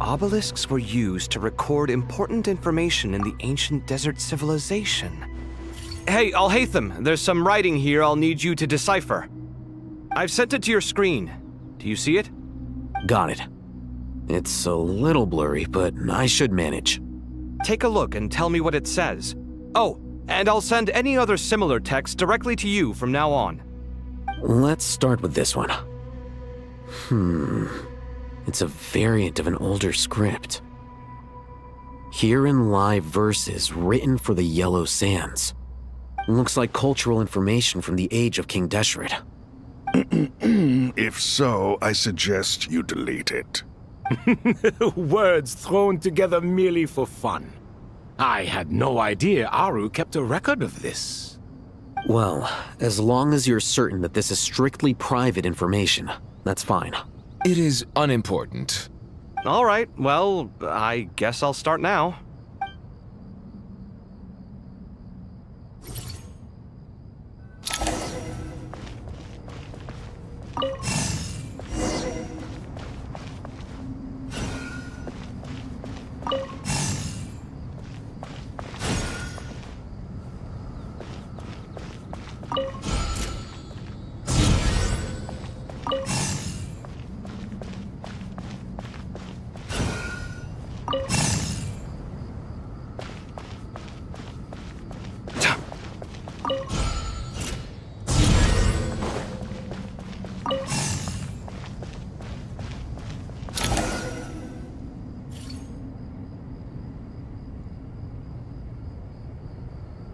Obelisks were used to record important information in the ancient desert civilization. Hey, Al-Haytham, there's some writing here I'll need you to decipher. I've sent it to your screen. Do you see it? Got it. It's a little blurry, but I should manage. Take a look and tell me what it says. Oh, and I'll send any other similar text directly to you from now on. Let's start with this one. It's a variant of an older script. Herein lie verses written for the Yellow Sands. Looks like cultural information from the age of King Deshret. If so, I suggest you delete it. Words thrown together merely for fun. I had no idea Aru kept a record of this. Well, as long as you're certain that this is strictly private information, that's fine. It is unimportant. All right, well, I guess I'll start now.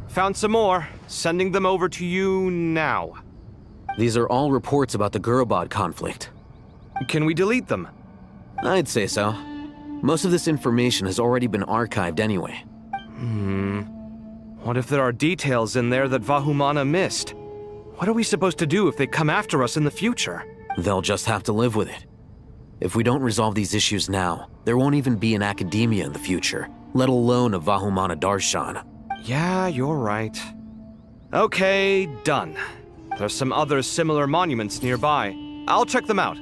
Found some more. Sending them over to you now. These are all reports about the Gurubad conflict. Can we delete them? I'd say so. Most of this information has already been archived anyway. What if there are details in there that Vahumana missed? What are we supposed to do if they come after us in the future? They'll just have to live with it. If we don't resolve these issues now, there won't even be an academia in the future, let alone a Vahumana Darshan. Yeah, you're right. Okay, done. There's some other similar monuments nearby. I'll check them out.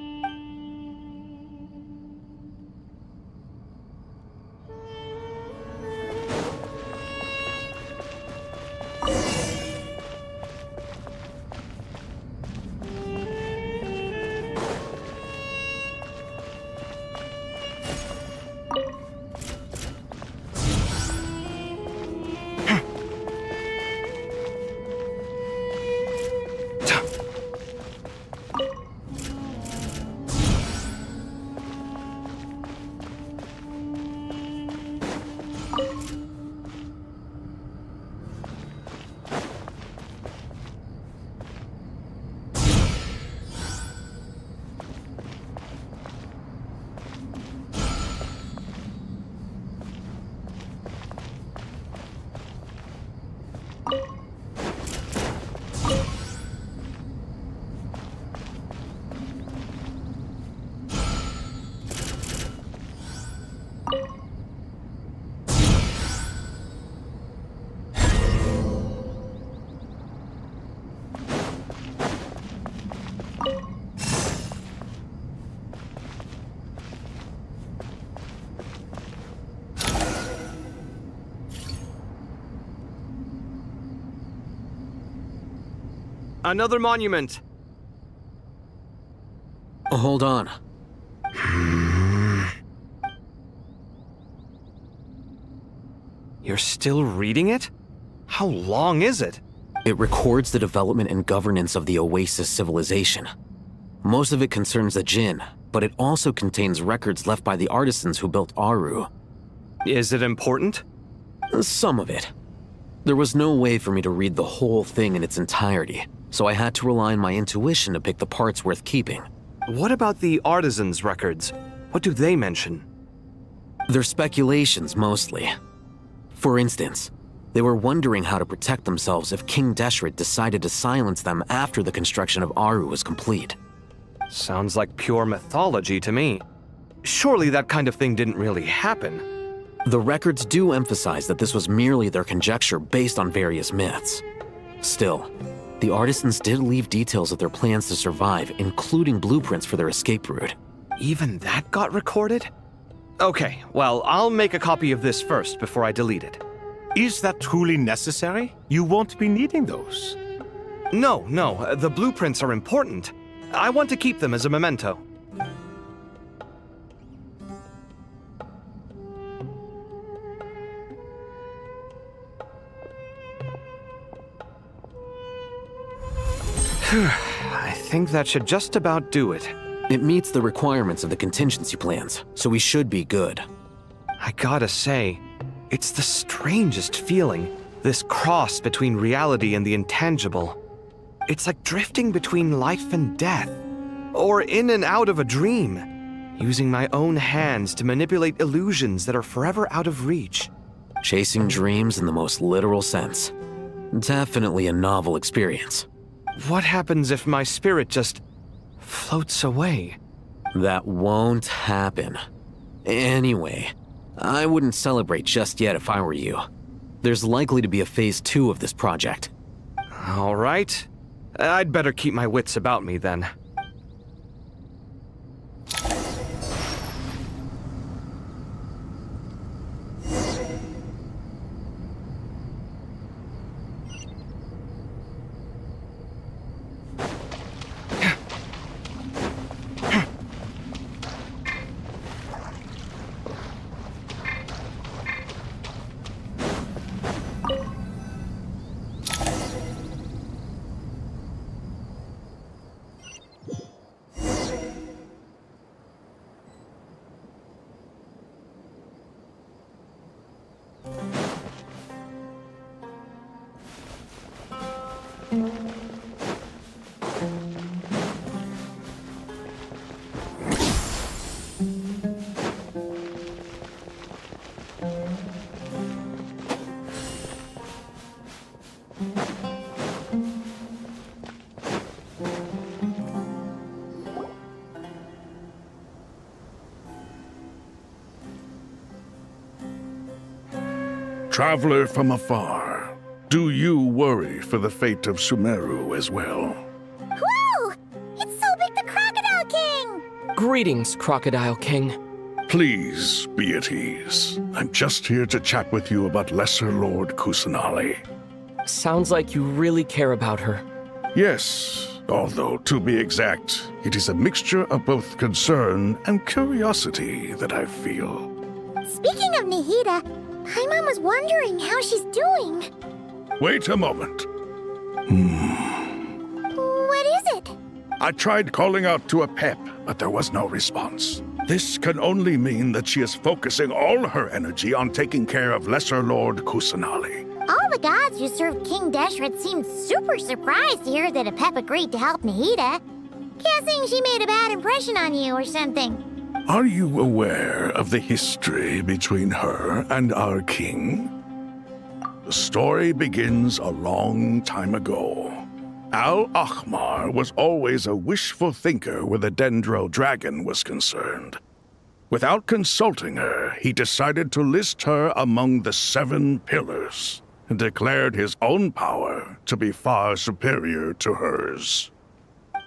Another monument. Hold on. You're still reading it? How long is it? It records the development and governance of the Oasis civilization. Most of it concerns the Jinn, but it also contains records left by the artisans who built Aru. Is it important? Some of it. There was no way for me to read the whole thing in its entirety, so I had to rely on my intuition to pick the parts worth keeping. What about the artisans' records? What do they mention? They're speculations, mostly. For instance, they were wondering how to protect themselves if King Deshret decided to silence them after the construction of Aru was complete. Sounds like pure mythology to me. Surely that kind of thing didn't really happen. The records do emphasize that this was merely their conjecture based on various myths. Still, the artisans did leave details of their plans to survive, including blueprints for their escape route. Even that got recorded? Okay, well, I'll make a copy of this first before I delete it. Is that truly necessary? You won't be needing those. No, the blueprints are important. I want to keep them as a memento. I think that should just about do it. It meets the requirements of the contingency plans, so we should be good. I gotta say, it's the strangest feeling, this cross between reality and the intangible. It's like drifting between life and death, or in and out of a dream, using my own hands to manipulate illusions that are forever out of reach. Chasing dreams in the most literal sense. Definitely a novel experience. What happens if my spirit just floats away? That won't happen. Anyway, I wouldn't celebrate just yet if I were you. There's likely to be a phase 2 of this project. All right. I'd better keep my wits about me then. Traveler from afar, do you worry for the fate of Sumeru as well? Whoa! It's so big the Crocodile King! Greetings, Crocodile King. Please be at ease. I'm just here to chat with you about Lesser Lord Kusanali. Sounds like you really care about her. Yes, although to be exact, it is a mixture of both concern and curiosity that I feel. Speaking of Nahida, my mom was wondering how she's doing. Wait a moment. What is it? I tried calling out to Apep, but there was no response. This can only mean that she is focusing all her energy on taking care of Lesser Lord Kusanali. All the gods who served King Deshret seemed super surprised to hear that Apep agreed to help Nahida. Guessing she made a bad impression on you or something. Are you aware of the history between her and our king? The story begins a long time ago. Al-Ahmar was always a wishful thinker where the Dendro dragon was concerned. Without consulting her, he decided to list her among the 7 pillars and declared his own power to be far superior to hers.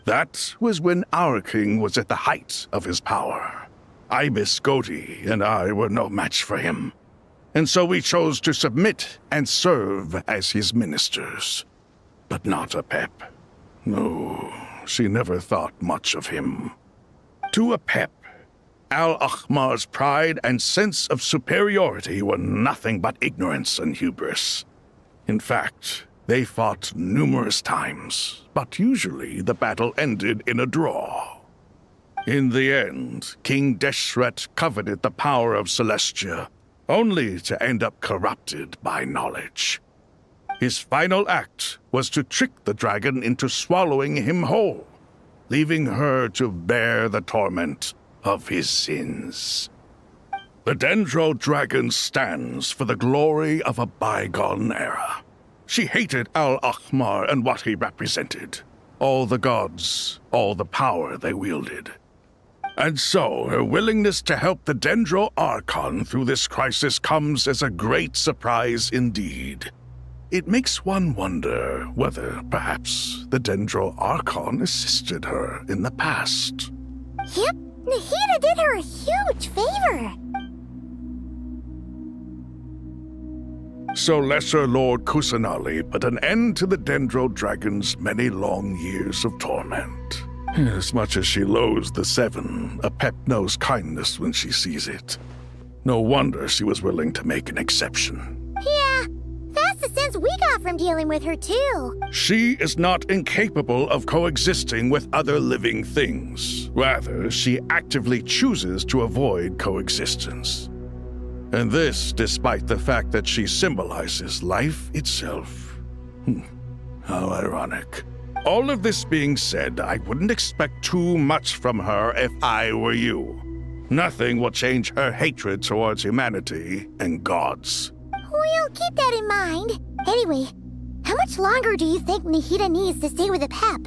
That was when our king was at the height of his power. Ibis Goti and I were no match for him, and so we chose to submit and serve as his ministers. But not Apep. No, she never thought much of him. To Apep, Al-Ahmar's pride and sense of superiority were nothing but ignorance and hubris. In fact, they fought numerous times, but usually the battle ended in a draw. In the end, King Deshret coveted the power of Celestia, only to end up corrupted by knowledge. His final act was to trick the dragon into swallowing him whole, leaving her to bear the torment of his sins. The Dendro dragon stands for the glory of a bygone era. She hated Al-Ahmar and what he represented. All the gods, all the power they wielded. And so, her willingness to help the Dendro Archon through this crisis comes as a great surprise indeed. It makes one wonder whether, perhaps, the Dendro Archon assisted her in the past. Yep, Nahida did her a huge favor. so Lesser Lord Kusanali put an end to the Dendro Dragon's many long years of torment. As much as she loathes the Seven, Apep knows kindness when she sees it. No wonder she was willing to make an exception. Yeah, that's the sense we got from dealing with her, too. She is not incapable of coexisting with other living things. Rather, she actively chooses to avoid coexistence. And this despite the fact that she symbolizes life itself. How ironic. All of this being said, I wouldn't expect too much from her if I were you. Nothing will change her hatred towards humanity and gods. We'll keep that in mind. Anyway, how much longer do you think Nahida needs to stay with Apep?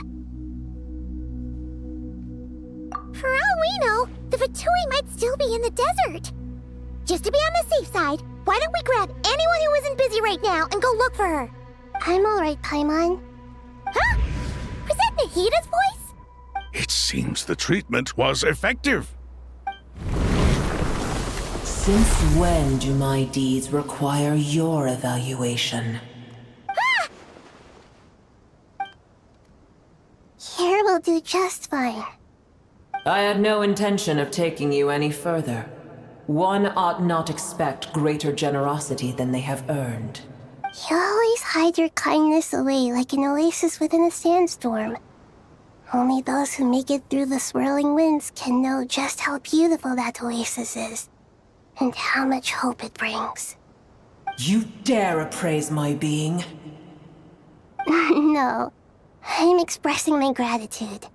For all we know, the Fatui might still be in the desert. Just to be on the safe side, why don't we grab anyone who isn't busy right now and go look for her? I'm alright, Paimon. Huh? Was that Nahida's voice? It seems the treatment was effective. Since when do my deeds require your evaluation? Here will do just fine. I had no intention of taking you any further. One ought not expect greater generosity than they have earned. You always hide your kindness away like an oasis within a sandstorm. Only those who make it through the swirling winds can know just how beautiful that oasis is, and how much hope it brings. You dare appraise my being? No, I'm expressing my gratitude.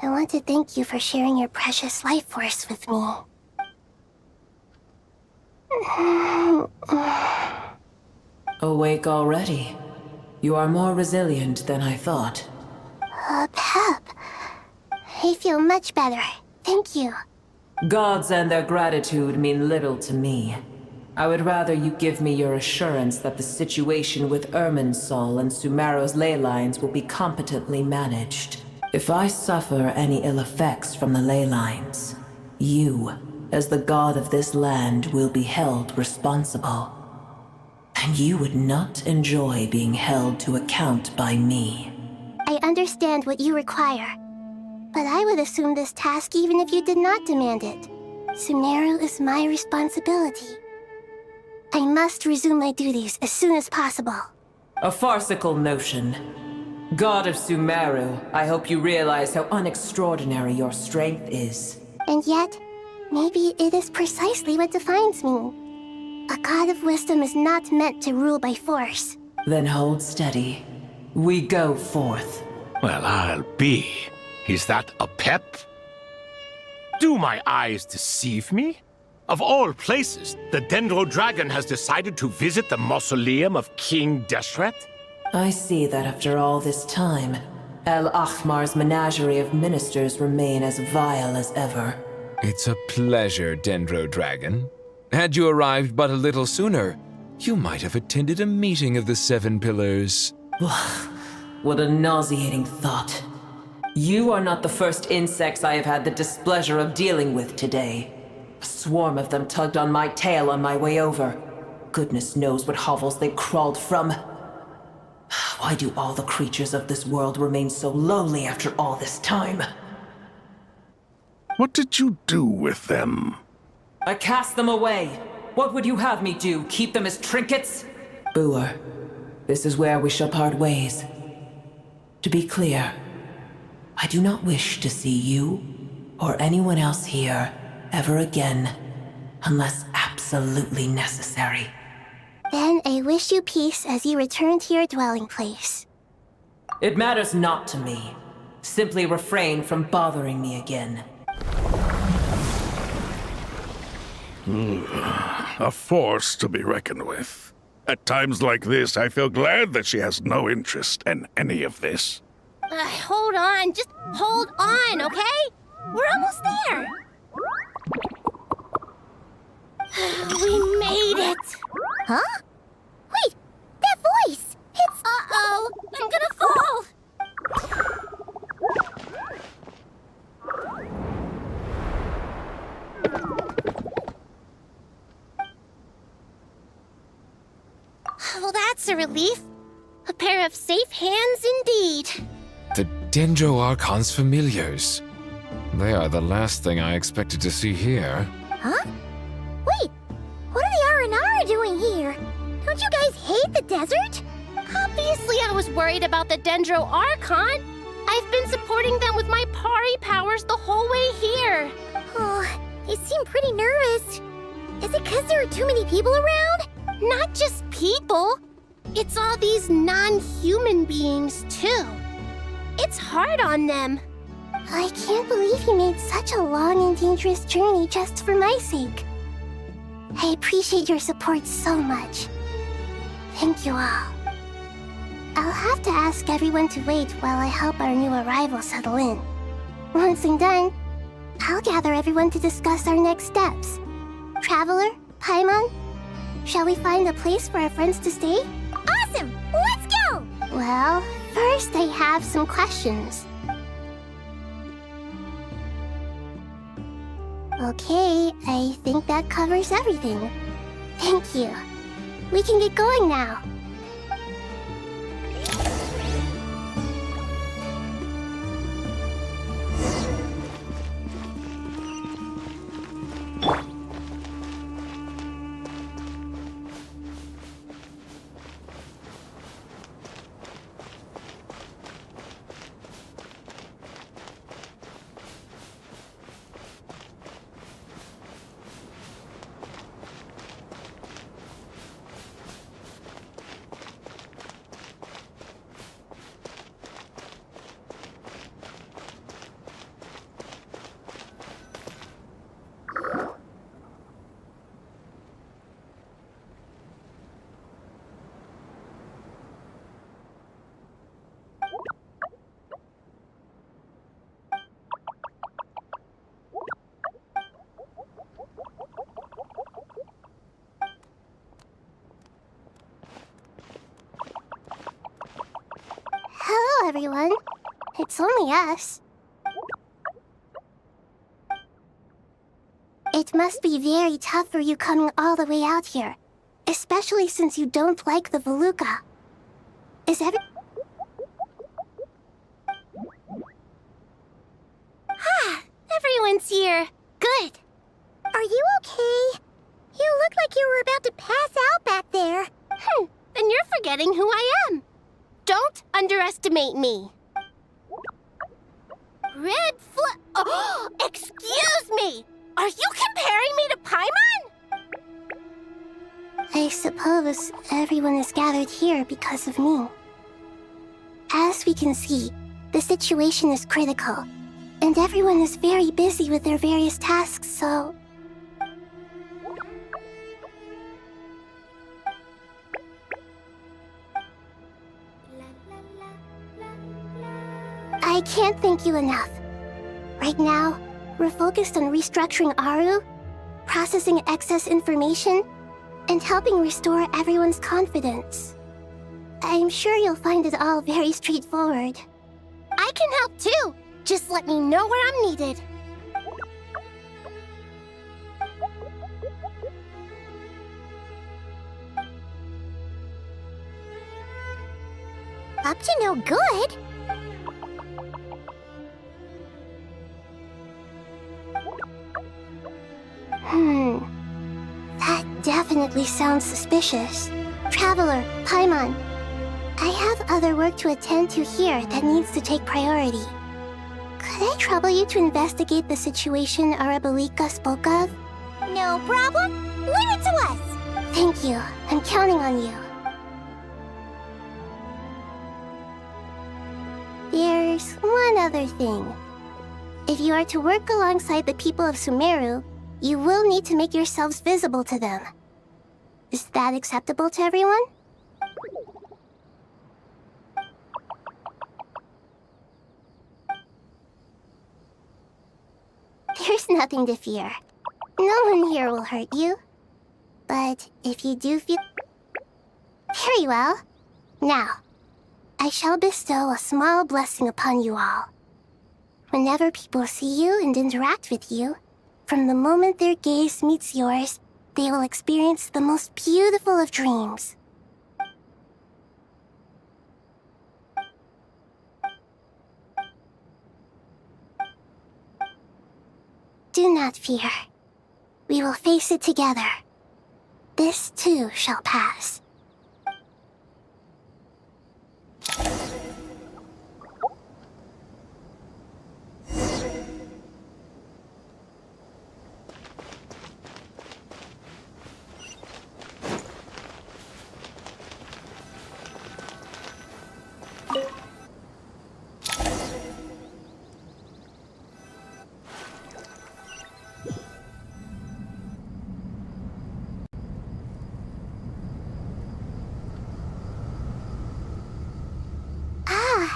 I want to thank you for sharing your precious life force with me. Awake already? You are more resilient than I thought. Pep. I feel much better. Thank you. Gods and their gratitude mean little to me. I would rather you give me your assurance that the situation with Irminsul and Sumeru's ley lines will be competently managed. If I suffer any ill effects from the ley lines, you, as the god of this land, will be held responsible. And you would not enjoy being held to account by me. I understand what you require, but I would assume this task even if you did not demand it. Sumeru is my responsibility. I must resume my duties as soon as possible. A farcical notion. God of Sumeru, I hope you realize how unextraordinary your strength is. And yet, maybe it is precisely what defines me. A god of wisdom is not meant to rule by force. Then hold steady. We go forth. Well, I'll be. Is that a pep? Do my eyes deceive me? Of all places, the Dendro Dragon has decided to visit the mausoleum of King Deshret? I see that after all this time, El Ahmar's menagerie of ministers remain as vile as ever. It's a pleasure, Dendro Dragon. Had you arrived but a little sooner, you might have attended a meeting of the Seven Pillars. What a nauseating thought. You are not the first insects I have had the displeasure of dealing with today. A swarm of them tugged on my tail on my way over. Goodness knows what hovels they crawled from. Why do all the creatures of this world remain so lowly after all this time? What did you do with them? I cast them away. What would you have me do? Keep them as trinkets? Boer, this is where we shall part ways. To be clear, I do not wish to see you or anyone else here ever again, unless absolutely necessary. Then I wish you peace as you return to your dwelling place. It matters not to me. Simply refrain from bothering me again. A force to be reckoned with. At times like this, I feel glad that she has no interest in any of this. Hold on, just hold on, okay? We're almost there. We made it. Huh? Wait, that voice! It's... Uh-oh, I'm gonna fall! Well, that's a relief. A pair of safe hands indeed. The Dendro Archon's familiars. They are the last thing I expected to see here. Huh? Wait, what are the Aranara doing here? Don't you guys hate the desert? Obviously I was worried about the Dendro Archon. I've been supporting them with my Pari powers the whole way here. Oh, they seem pretty nervous. Is it because there are too many people around? Not just people. It's all these non-human beings, too. It's hard on them. I can't believe you made such a long and dangerous journey just for my sake. I appreciate your support so much. Thank you all. I'll have to ask everyone to wait while I help our new arrival settle in. Once I'm done, I'll gather everyone to discuss our next steps. Traveler, Paimon, shall we find a place for our friends to stay? Awesome! Let's go! Well, first I have some questions. Okay, I think that covers everything. Thank you. We can get going now. Hello, everyone. It's only us. It must be very tough for you coming all the way out here, especially since you don't like the Veluca. Is everyone's here. Good. Are you okay? You look like you were about to pass out back there. Then you're forgetting who I am. Don't underestimate me. Oh, excuse me! Are you comparing me to Paimon? I suppose everyone is gathered here because of me. As we can see, the situation is critical, and everyone is very busy with their various tasks, so... I can't thank you enough. Right now, we're focused on restructuring Aru, processing excess information, and helping restore everyone's confidence. I'm sure you'll find it all very straightforward. I can help too! Just let me know where I'm needed. Up to no good? That definitely sounds suspicious. Traveler, Paimon, I have other work to attend to here that needs to take priority. Could I trouble you to investigate the situation Arabalika spoke of? No problem. Leave it to us. Thank you. I'm counting on you. There's one other thing. If you are to work alongside the people of Sumeru, you will need to make yourselves visible to them. Is that acceptable to everyone? There's nothing to fear. No one here will hurt you. But if you do feel... Very well. Now, I shall bestow a small blessing upon you all. Whenever people see you and interact with you, from the moment their gaze meets yours, they will experience the most beautiful of dreams. Do not fear. We will face it together. This too shall pass.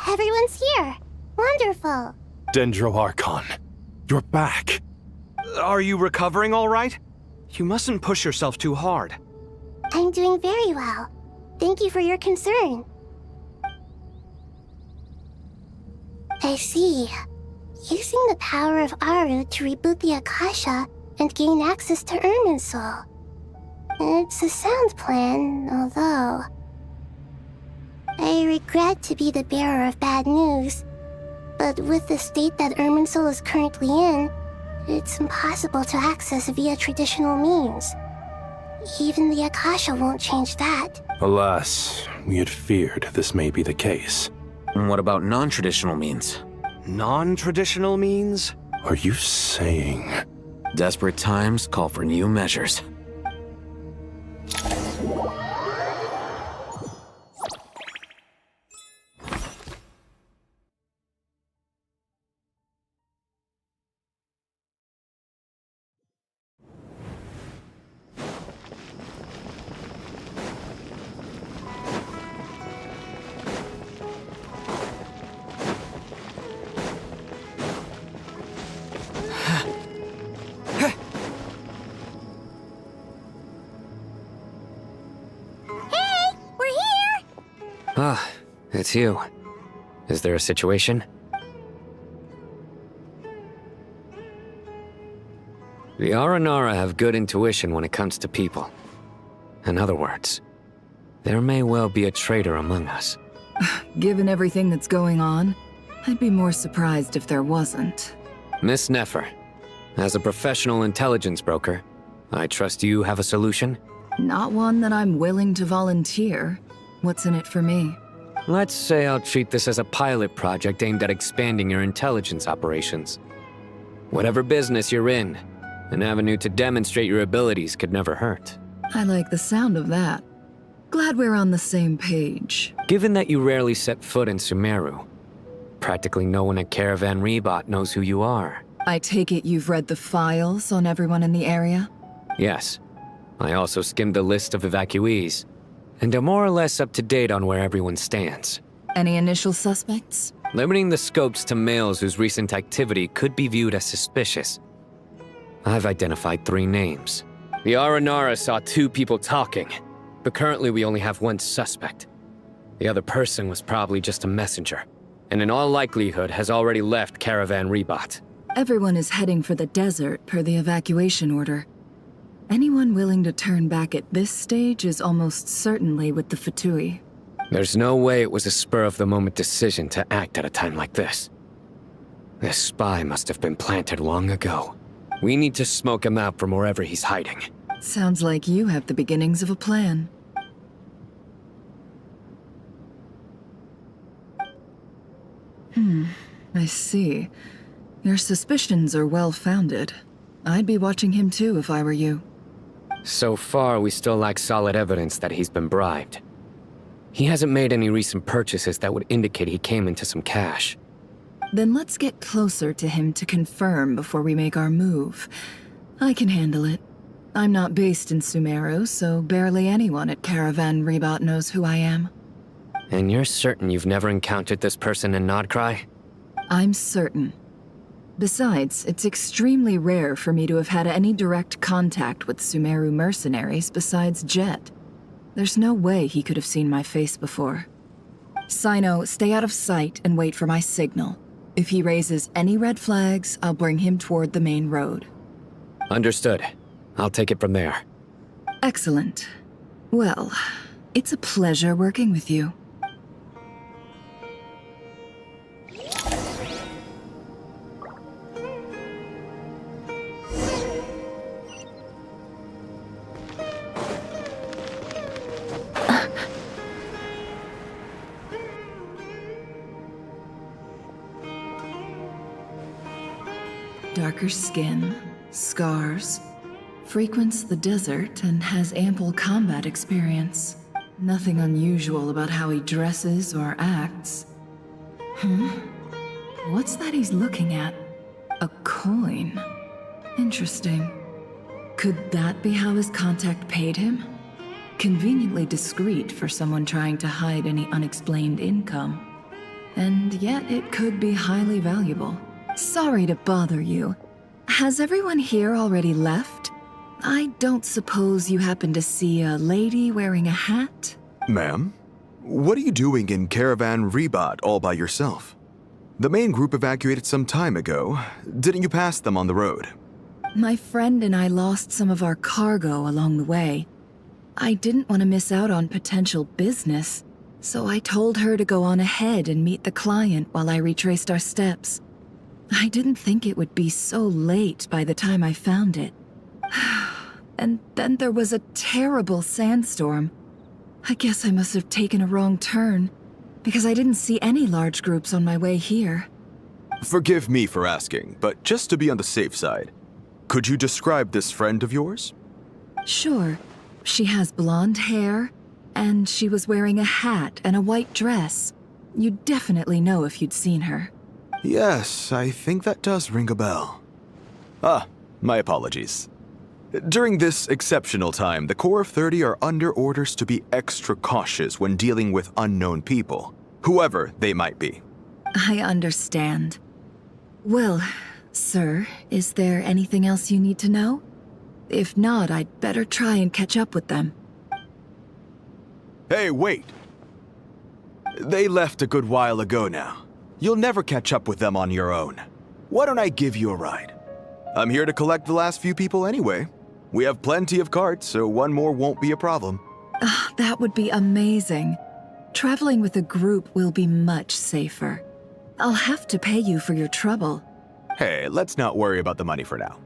Everyone's here. Wonderful. Dendro-Archon, you're back. Are you recovering all right? You mustn't push yourself too hard. I'm doing very well. Thank you for your concern. I see. Using the power of Aru to reboot the Akasha and gain access to Irminsul. It's a sound plan, although... I regret to be the bearer of bad news, but with the state that Irminsul is currently in, it's impossible to access via traditional means. Even the Akasha won't change that. Alas, we had feared this may be the case. And what about non-traditional means? Non-traditional means? Are you saying... Desperate times call for new measures. Ah, it's you. Is there a situation? The Aranara have good intuition when it comes to people. In other words, there may well be a traitor among us. Given everything that's going on, I'd be more surprised if there wasn't. Miss Nefer, as a professional intelligence broker, I trust you have a solution? Not one that I'm willing to volunteer. What's in it for me? Let's say I'll treat this as a pilot project aimed at expanding your intelligence operations. Whatever business you're in, an avenue to demonstrate your abilities could never hurt. I like the sound of that. Glad we're on the same page. Given that you rarely set foot in Sumeru, practically no one at Caravan Rebot knows who you are. I take it you've read the files on everyone in the area? Yes. I also skimmed the list of evacuees, and I'm more or less up to date on where everyone stands. Any initial suspects? Limiting the scopes to males whose recent activity could be viewed as suspicious. I've identified 3 names. The Aranara saw 2 people talking, but currently we only have 1 suspect. The other person was probably just a messenger, and in all likelihood has already left Caravan Rebot. Everyone is heading for the desert per the evacuation order. Anyone willing to turn back at this stage is almost certainly with the Fatui. There's no way it was a spur-of-the-moment decision to act at a time like this. This spy must have been planted long ago. We need to smoke him out from wherever he's hiding. Sounds like you have the beginnings of a plan. I see. Your suspicions are well-founded. I'd be watching him too if I were you. So far, we still lack solid evidence that he's been bribed. He hasn't made any recent purchases that would indicate he came into some cash. Then let's get closer to him to confirm before we make our move. I can handle it. I'm not based in Sumeru, so barely anyone at Caravan Rebot knows who I am. And you're certain you've never encountered this person in Nodcry? I'm certain. Besides, it's extremely rare for me to have had any direct contact with Sumeru mercenaries besides Jet. There's no way he could have seen my face before. Sino, stay out of sight and wait for my signal. If he raises any red flags, I'll bring him toward the main road. Understood. I'll take it from there. Excellent. Well, it's a pleasure working with you. darker skin, scars, frequents the desert, and has ample combat experience. Nothing unusual about how he dresses or acts. What's that he's looking at? A coin. Interesting. Could that be how his contact paid him? Conveniently discreet for someone trying to hide any unexplained income. And yet it could be highly valuable. Sorry to bother you. Has everyone here already left? I don't suppose you happen to see a lady wearing a hat? Ma'am, what are you doing in Caravan Rebat all by yourself? The main group evacuated some time ago. Didn't you pass them on the road? My friend and I lost some of our cargo along the way. I didn't want to miss out on potential business, so I told her to go on ahead and meet the client while I retraced our steps. I didn't think it would be so late by the time I found it. And then there was a terrible sandstorm. I guess I must have taken a wrong turn, because I didn't see any large groups on my way here. Forgive me for asking, but just to be on the safe side, could you describe this friend of yours? Sure. She has blonde hair, and she was wearing a hat and a white dress. You'd definitely know if you'd seen her. Yes, I think that does ring a bell. Ah, my apologies. During this exceptional time, the Core of 30 are under orders to be extra cautious when dealing with unknown people, whoever they might be. I understand. Well, sir, is there anything else you need to know? If not, I'd better try and catch up with them. Hey, wait! They left a good while ago now. You'll never catch up with them on your own. Why don't I give you a ride? I'm here to collect the last few people anyway. We have plenty of carts, so one more won't be a problem. That would be amazing. Traveling with a group will be much safer. I'll have to pay you for your trouble. Hey, let's not worry about the money for now.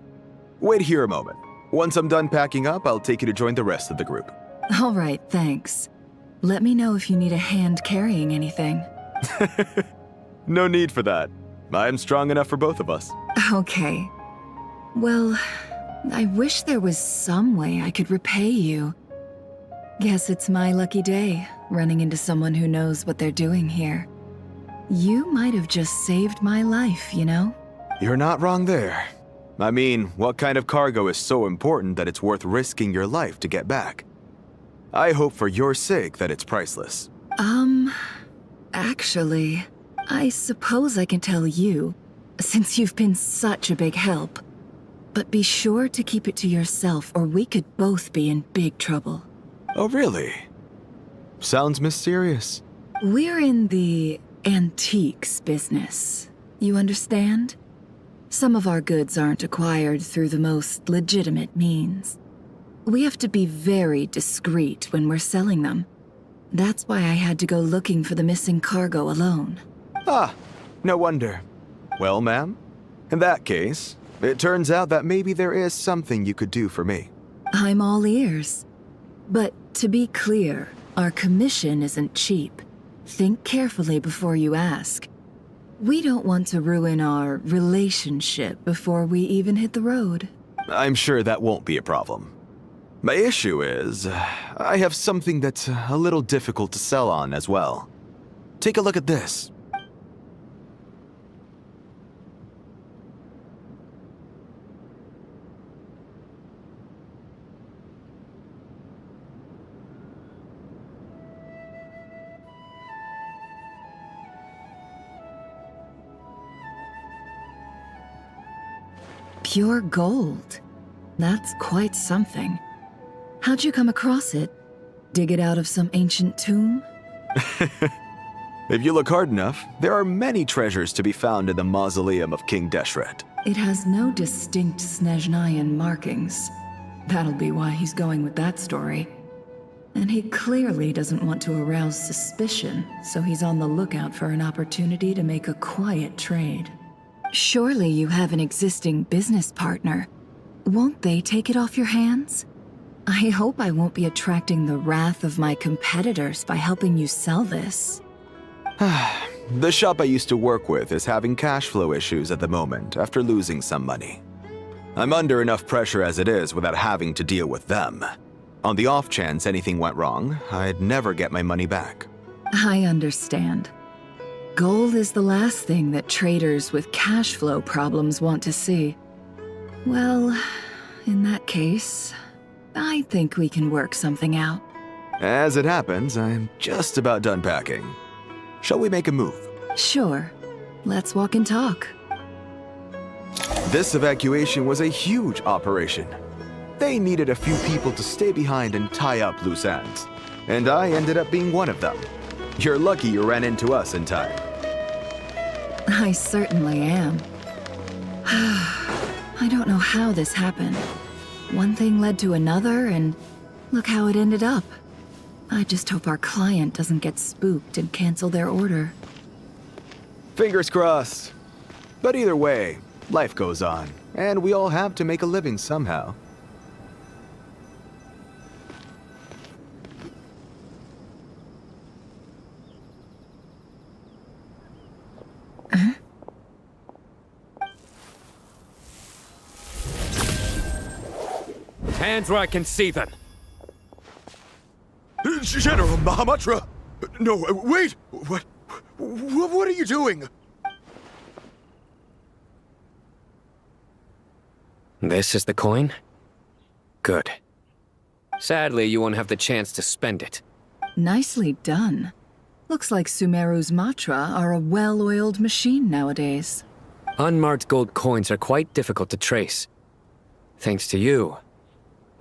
Wait here a moment. Once I'm done packing up, I'll take you to join the rest of the group. All right, thanks. Let me know if you need a hand carrying anything. No need for that. I'm strong enough for both of us. Okay. Well, I wish there was some way I could repay you. Guess it's my lucky day, running into someone who knows what they're doing here. You might have just saved my life, you know? You're not wrong there. I mean, what kind of cargo is so important that it's worth risking your life to get back? I hope for your sake that it's priceless. Actually, I suppose I can tell you, since you've been such a big help. But be sure to keep it to yourself, or we could both be in big trouble. Oh, really? Sounds mysterious. We're in the antiques business. You understand? Some of our goods aren't acquired through the most legitimate means. We have to be very discreet when we're selling them. That's why I had to go looking for the missing cargo alone. Ah, no wonder. Well, ma'am, in that case, it turns out that maybe there is something you could do for me. I'm all ears. But to be clear, our commission isn't cheap. Think carefully before you ask. We don't want to ruin our relationship before we even hit the road. I'm sure that won't be a problem. My issue is, I have something that's a little difficult to sell on as well. Take a look at this. Pure gold. That's quite something. How'd you come across it? Dig it out of some ancient tomb? If you look hard enough, there are many treasures to be found in the mausoleum of King Deshret. It has no distinct Snezhnayan markings. That'll be why he's going with that story. And he clearly doesn't want to arouse suspicion, so he's on the lookout for an opportunity to make a quiet trade. Surely you have an existing business partner. Won't they take it off your hands? I hope I won't be attracting the wrath of my competitors by helping you sell this. The shop I used to work with is having cash flow issues at the moment after losing some money. I'm under enough pressure as it is without having to deal with them. On the off chance anything went wrong, I'd never get my money back. I understand. Gold is the last thing that traders with cash flow problems want to see. Well, in that case, I think we can work something out. As it happens, I'm just about done packing. Shall we make a move? Sure. Let's walk and talk. This evacuation was a huge operation. They needed a few people to stay behind and tie up loose ends. And I ended up being one of them. You're lucky you ran into us in time. I certainly am. I don't know how this happened. One thing led to another, and look how it ended up. I just hope our client doesn't get spooked and cancel their order. Fingers crossed. But either way, life goes on, and we all have to make a living somehow. Hands where I can see them. General Mahamatra! No, wait! What are you doing? This is the coin? Good. Sadly, you won't have the chance to spend it. Nicely done. Looks like Sumeru's Matra are a well-oiled machine nowadays. Unmarked gold coins are quite difficult to trace. Thanks to you,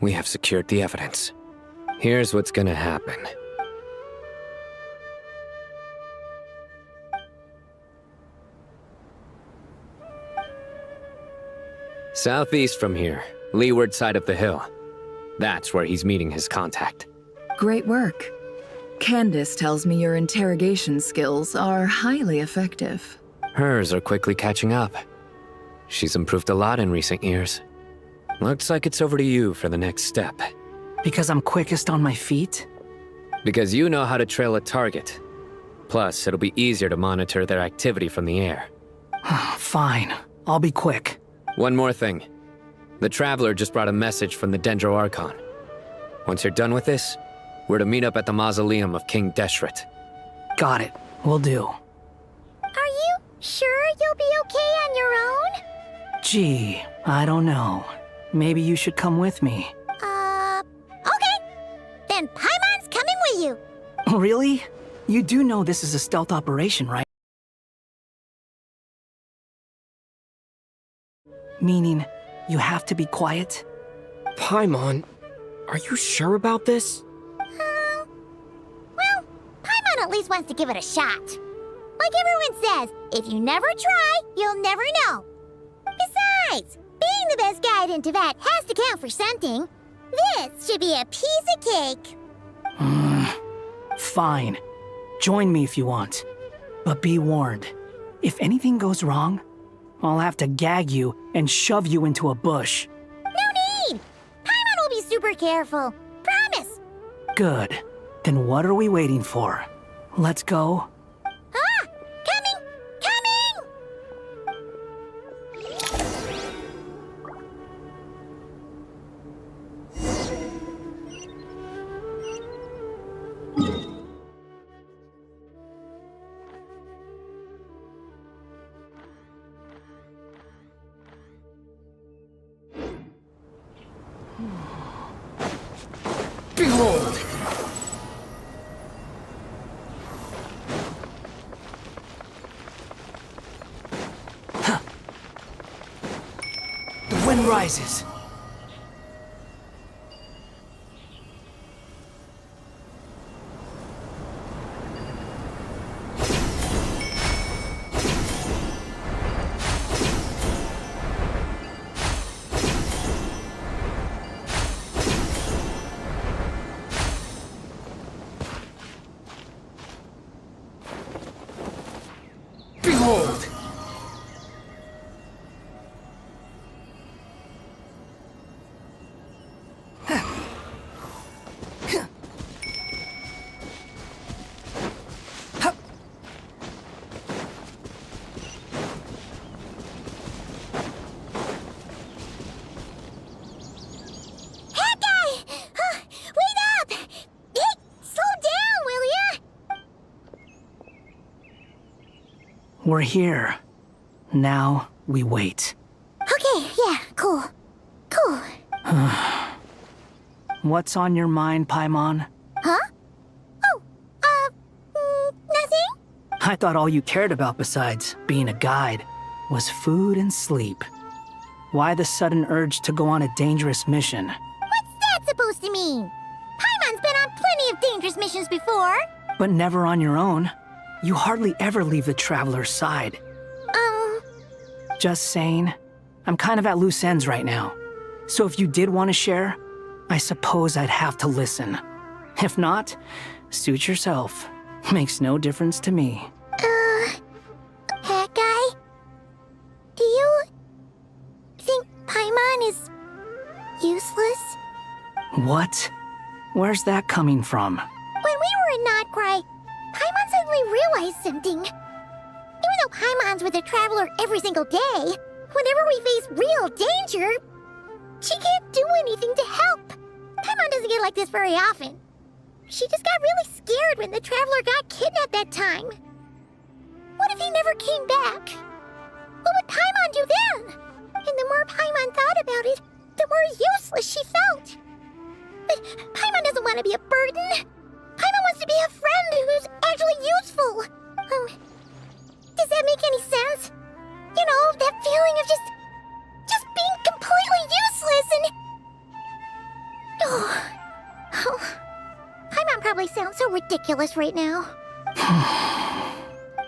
we have secured the evidence. Here's what's gonna happen. Southeast from here, leeward side of the hill. That's where he's meeting his contact. Great work. Candace tells me your interrogation skills are highly effective. Hers are quickly catching up. She's improved a lot in recent years. Looks like it's over to you for the next step. Because I'm quickest on my feet? Because you know how to trail a target. Plus, it'll be easier to monitor their activity from the air. Fine. I'll be quick. One more thing. The Traveler just brought a message from the Dendro Archon. Once you're done with this, we're to meet up at the mausoleum of King Deshret. Got it. Will do. Are you sure you'll be okay on your own? Gee, I don't know. Maybe you should come with me. Okay. Then Paimon's coming with you. Really? You do know this is a stealth operation, right? Meaning, you have to be quiet? Paimon, are you sure about this? Well, Paimon at least wants to give it a shot. Like everyone says, if you never try, you'll never know. Besides, being the best guide in Teyvat has to count for something. This should be a piece of cake. Fine. Join me if you want. But be warned, if anything goes wrong, I'll have to gag you and shove you into a bush. No need! Paimon will be super careful. Promise! Good. Then what are we waiting for? Let's go. Ah! Coming! Coming! Behold! The wind rises. Behold! We're here. Now we wait. Okay, yeah, cool. Cool. What's on your mind, Paimon? Huh? Oh, nothing? I thought all you cared about besides being a guide was food and sleep. Why the sudden urge to go on a dangerous mission? What's that supposed to mean? Paimon's been on plenty of dangerous missions before. But never on your own. You hardly ever leave the traveler's side. Just saying, I'm kind of at loose ends right now. So if you did want to share, I suppose I'd have to listen. If not, suit yourself. Makes no difference to me. Hat guy? Do you think Paimon is useless? What? Where's that coming from? When we were in Notcry, Paimon suddenly realized something. Even though Paimon's with a traveler every single day, whenever we face real danger, she can't do anything to help. Paimon doesn't get like this very often. She just got really scared when the traveler got kidnapped that time. What if he never came back? What would Paimon do then? And the more Paimon thought about it, the more useless she felt. But Paimon doesn't want to be a burden. Paimon wants to be a friend who's actually useful. Does that make any sense? You know, that feeling of just being completely useless and... Oh, Paimon probably sounds so ridiculous right now.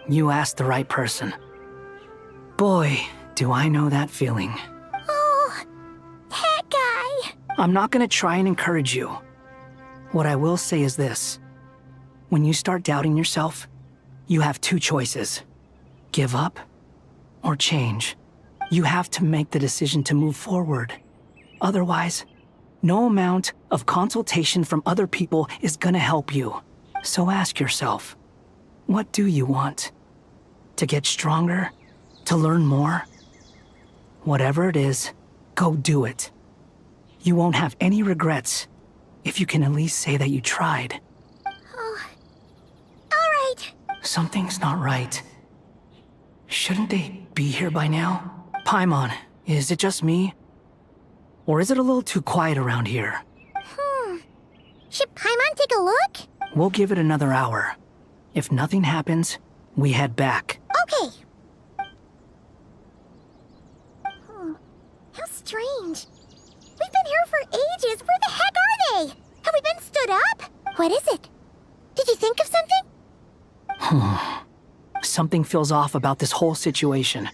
You asked the right person. Boy, do I know that feeling. Oh, that guy. I'm not gonna try and encourage you. What I will say is this. When you start doubting yourself, you have two choices. Give up or change. You have to make the decision to move forward. Otherwise, no amount of consultation from other people is gonna help you. So ask yourself, what do you want? To get stronger? To learn more? Whatever it is, go do it. You won't have any regrets if you can at least say that you tried. Oh, all right. Something's not right. Shouldn't they be here by now? Paimon, is it just me? Or is it a little too quiet around here? Should Paimon take a look? We'll give it another hour. If nothing happens, we head back. Okay. How strange. We've been here for ages. Where the heck are they? Have we been stood up? What is it? Did you think of something? Something feels off about this whole situation,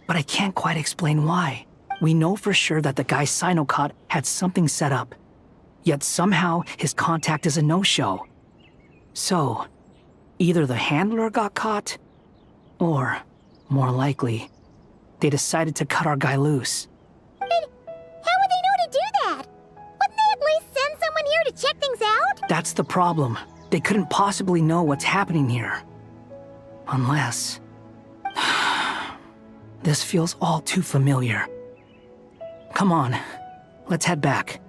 but I can't quite explain why. We know for sure that the guy Sinocot had something set up, yet somehow his contact is a no-show. So, either the handler got caught, or, more likely, they decided to cut our guy loose. And how would they know to do that? Wouldn't they at least send someone here to check things out? That's the problem. They couldn't possibly know what's happening here. Unless... This feels all too familiar. Come on, let's head back.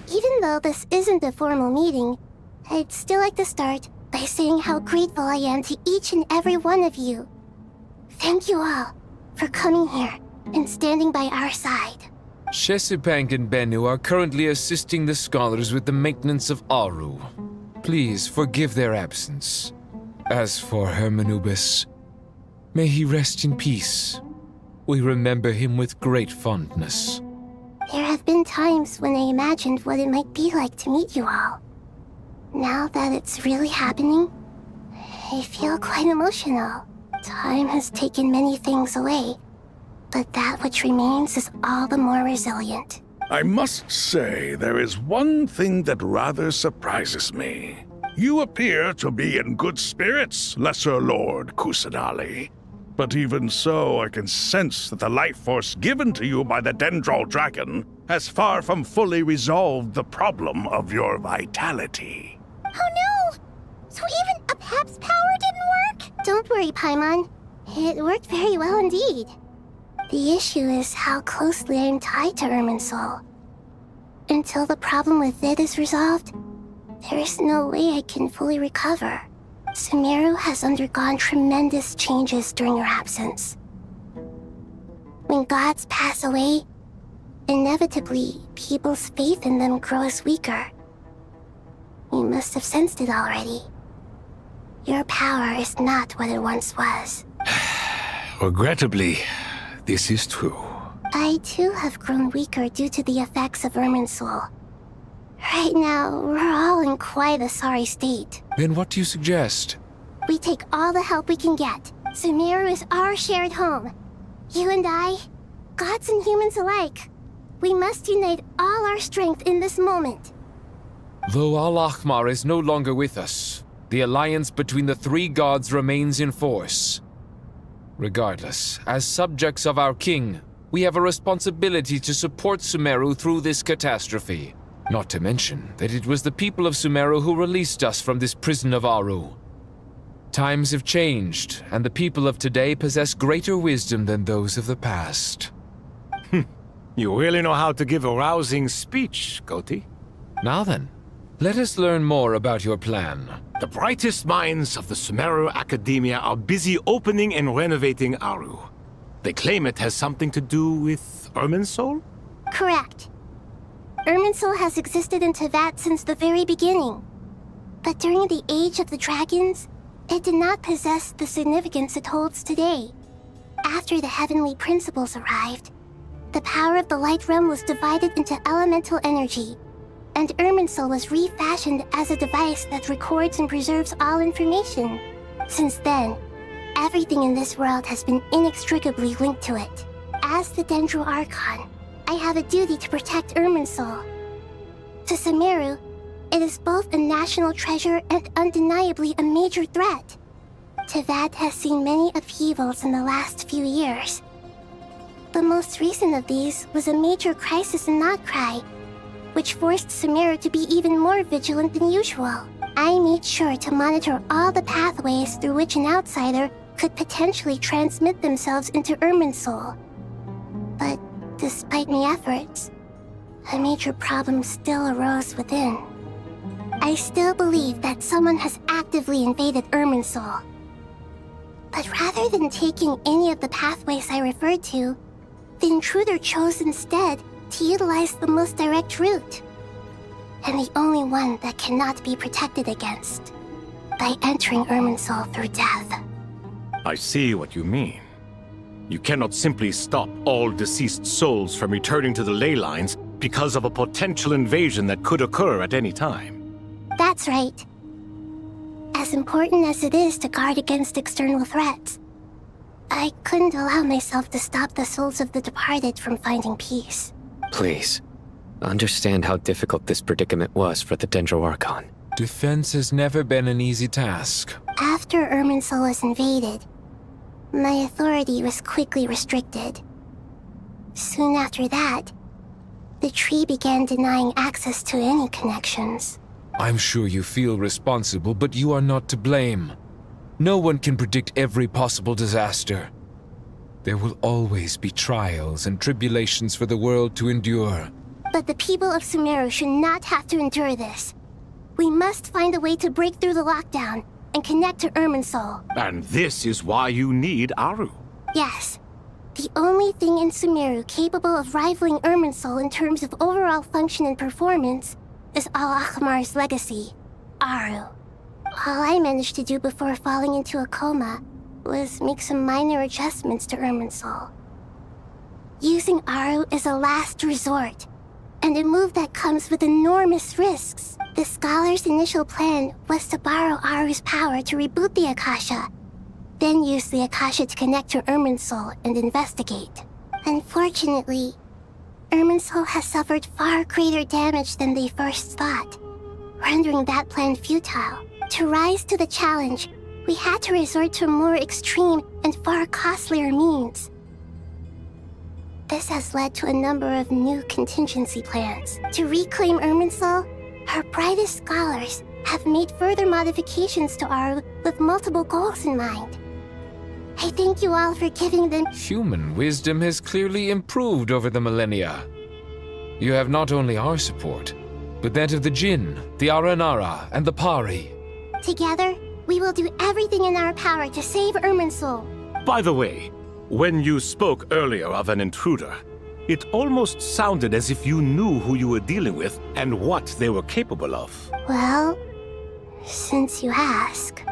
Even though this isn't a formal meeting, I'd still like to start by saying how grateful I am to each and every one of you. Thank you all for coming here and standing by our side. Shesipank and Bennu are currently assisting the scholars with the maintenance of Aru. Please forgive their absence. As for Hermanubis, may he rest in peace. We remember him with great fondness. There have been times when I imagined what it might be like to meet you all. Now that it's really happening, I feel quite emotional. Time has taken many things away, but that which remains is all the more resilient. I must say, there is one thing that rather surprises me. You appear to be in good spirits, Lesser Lord Kusanali. But even so, I can sense that the life force given to you by the Dendral Dragon has far from fully resolved the problem of your vitality. Oh no! So even a Pep's power didn't work? Don't worry, Paimon. It worked very well indeed. The issue is how closely I am tied to Irminsul. Until the problem with it is resolved, there is no way I can fully recover. Sumeru has undergone tremendous changes during your absence. When gods pass away, inevitably, people's faith in them grows weaker. You must have sensed it already. Your power is not what it once was. Regrettably, this is true. I too have grown weaker due to the effects of Irminsul. Right now, we're all in quite a sorry state. Then what do you suggest? We take all the help we can get. Sumeru is our shared home. You and I, gods and humans alike. We must unite all our strength in this moment. Though Al-Ahmar is no longer with us, the alliance between the three gods remains in force. Regardless, as subjects of our king, we have a responsibility to support Sumeru through this catastrophe. Not to mention that it was the people of Sumeru who released us from this prison of Aru. Times have changed, and the people of today possess greater wisdom than those of the past. You really know how to give a rousing speech, Goti. Now then, let us learn more about your plan. The brightest minds of the Sumeru Academia are busy opening and renovating Aru. They claim it has something to do with Irminsul? Correct. Irminsul has existed in Teyvat since the very beginning. But during the Age of the Dragons, it did not possess the significance it holds today. After the heavenly principles arrived, the power of the Light Realm was divided into elemental energy, and Irminsul was refashioned as a device that records and preserves all information. Since then, everything in this world has been inextricably linked to it. As the Dendro Archon, I have a duty to protect Irminsul. To Sumeru, it is both a national treasure and undeniably a major threat. Teyvat has seen many upheavals in the last few years. The most recent of these was a major crisis in Notcry, which forced Sumeru to be even more vigilant than usual. I made sure to monitor all the pathways through which an outsider could potentially transmit themselves into Irminsul. But despite my efforts, a major problem still arose within. I still believe that someone has actively invaded Irminsul. But rather than taking any of the pathways I referred to, the intruder chose instead to utilize the most direct route, and the only one that cannot be protected against, by entering Irminsul through death. I see what you mean. You cannot simply stop all deceased souls from returning to the ley lines because of a potential invasion that could occur at any time. That's right. As important as it is to guard against external threats, I couldn't allow myself to stop the souls of the departed from finding peace. Please, understand how difficult this predicament was for the Dendro Archon. Defense has never been an easy task. After Irminsul was invaded, my authority was quickly restricted. Soon after that, the tree began denying access to any connections. I'm sure you feel responsible, but you are not to blame. No one can predict every possible disaster. There will always be trials and tribulations for the world to endure. But the people of Sumeru should not have to endure this. We must find a way to break through the lockdown and connect to Irminsul. And this is why you need Aru. Yes. The only thing in Sumeru capable of rivaling Irminsul in terms of overall function and performance is Al-Ahmar's legacy, Aru. All I managed to do before falling into a coma was make some minor adjustments to Irminsul. Using Aru is a last resort, and a move that comes with enormous risks. The scholar's initial plan was to borrow Aru's power to reboot the Akasha, then use the Akasha to connect to Irminsul and investigate. Unfortunately, Irminsul has suffered far greater damage than they first thought, rendering that plan futile. To rise to the challenge, we had to resort to more extreme and far costlier means. This has led to a number of new contingency plans. To reclaim Irminsul, our brightest scholars have made further modifications to Aru with multiple goals in mind. I thank you all for giving them. Human wisdom has clearly improved over the millennia. You have not only our support, but that of the Jinn, the Aranara, and the Pari. Together, we will do everything in our power to save Irminsul. By the way, when you spoke earlier of an intruder, it almost sounded as if you knew who you were dealing with and what they were capable of. Well, since you ask.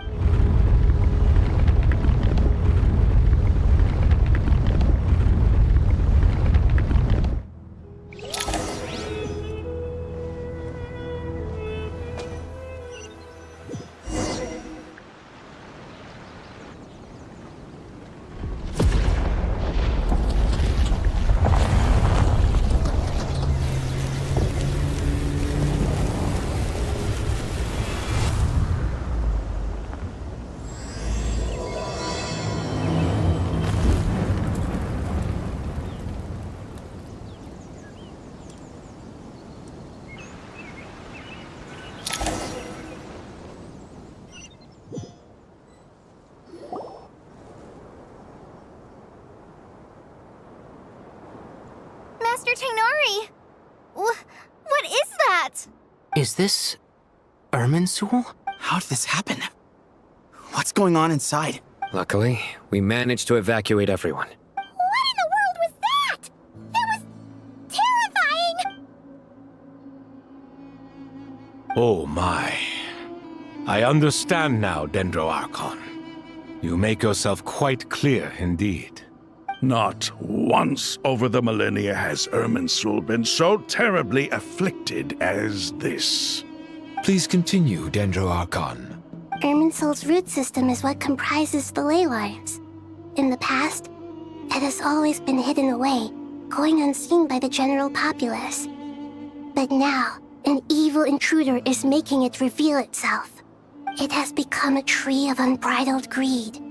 Master Tainari! What is that? Is this Irminsul? How did this happen? What's going on inside? Luckily, we managed to evacuate everyone. What in the world was that? That was terrifying! Oh my. I understand now, Dendro Archon. You make yourself quite clear indeed. Not once over the millennia has Irminsul been so terribly afflicted as this. Please continue, Dendro Archon. Irminsul's root system is what comprises the ley lines. In the past, it has always been hidden away, going unseen by the general populace. But now, an evil intruder is making it reveal itself. It has become a tree of unbridled greed.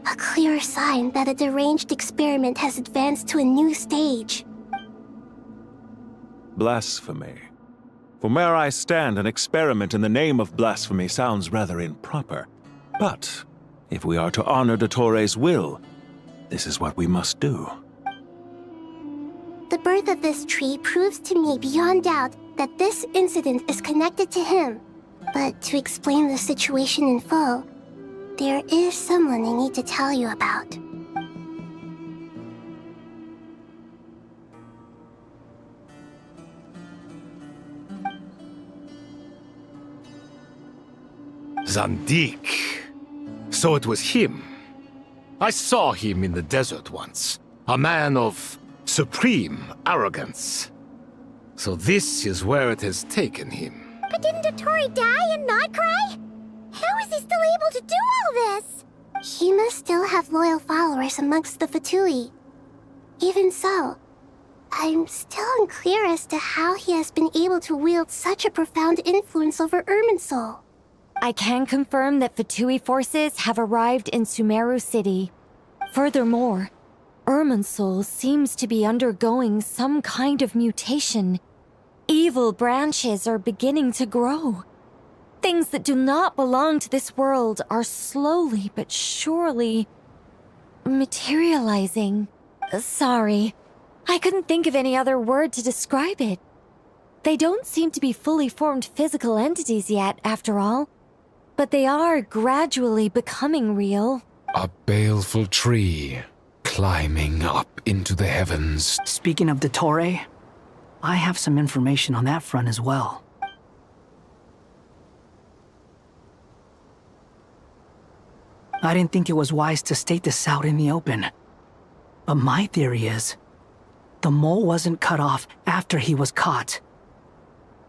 A clear sign that a deranged experiment has advanced to a new stage. Blasphemy. From where I stand, an experiment in the name of blasphemy sounds rather improper. But if we are to honor Dottores' will, this is what we must do. The birth of this tree proves to me beyond doubt that this incident is connected to him. But to explain the situation in full, there is someone I need to tell you about. Zandik. So it was him. I saw him in the desert once. A man of supreme arrogance. So this is where it has taken him. But didn't Dottori die and not cry? How is he still able to do all this? He must still have loyal followers amongst the Fatui. Even so, I'm still unclear as to how he has been able to wield such a profound influence over Irminsul. I can confirm that Fatui forces have arrived in Sumeru City. Furthermore, Irminsul seems to be undergoing some kind of mutation. Evil branches are beginning to grow. Things that do not belong to this world are slowly but surely materializing. Sorry, I couldn't think of any other word to describe it. They don't seem to be fully formed physical entities yet, after all, but they are gradually becoming real. A baleful tree climbing up into the heavens. Speaking of Dottore, I have some information on that front as well. I didn't think it was wise to state this out in the open. But my theory is, the mole wasn't cut off after he was caught.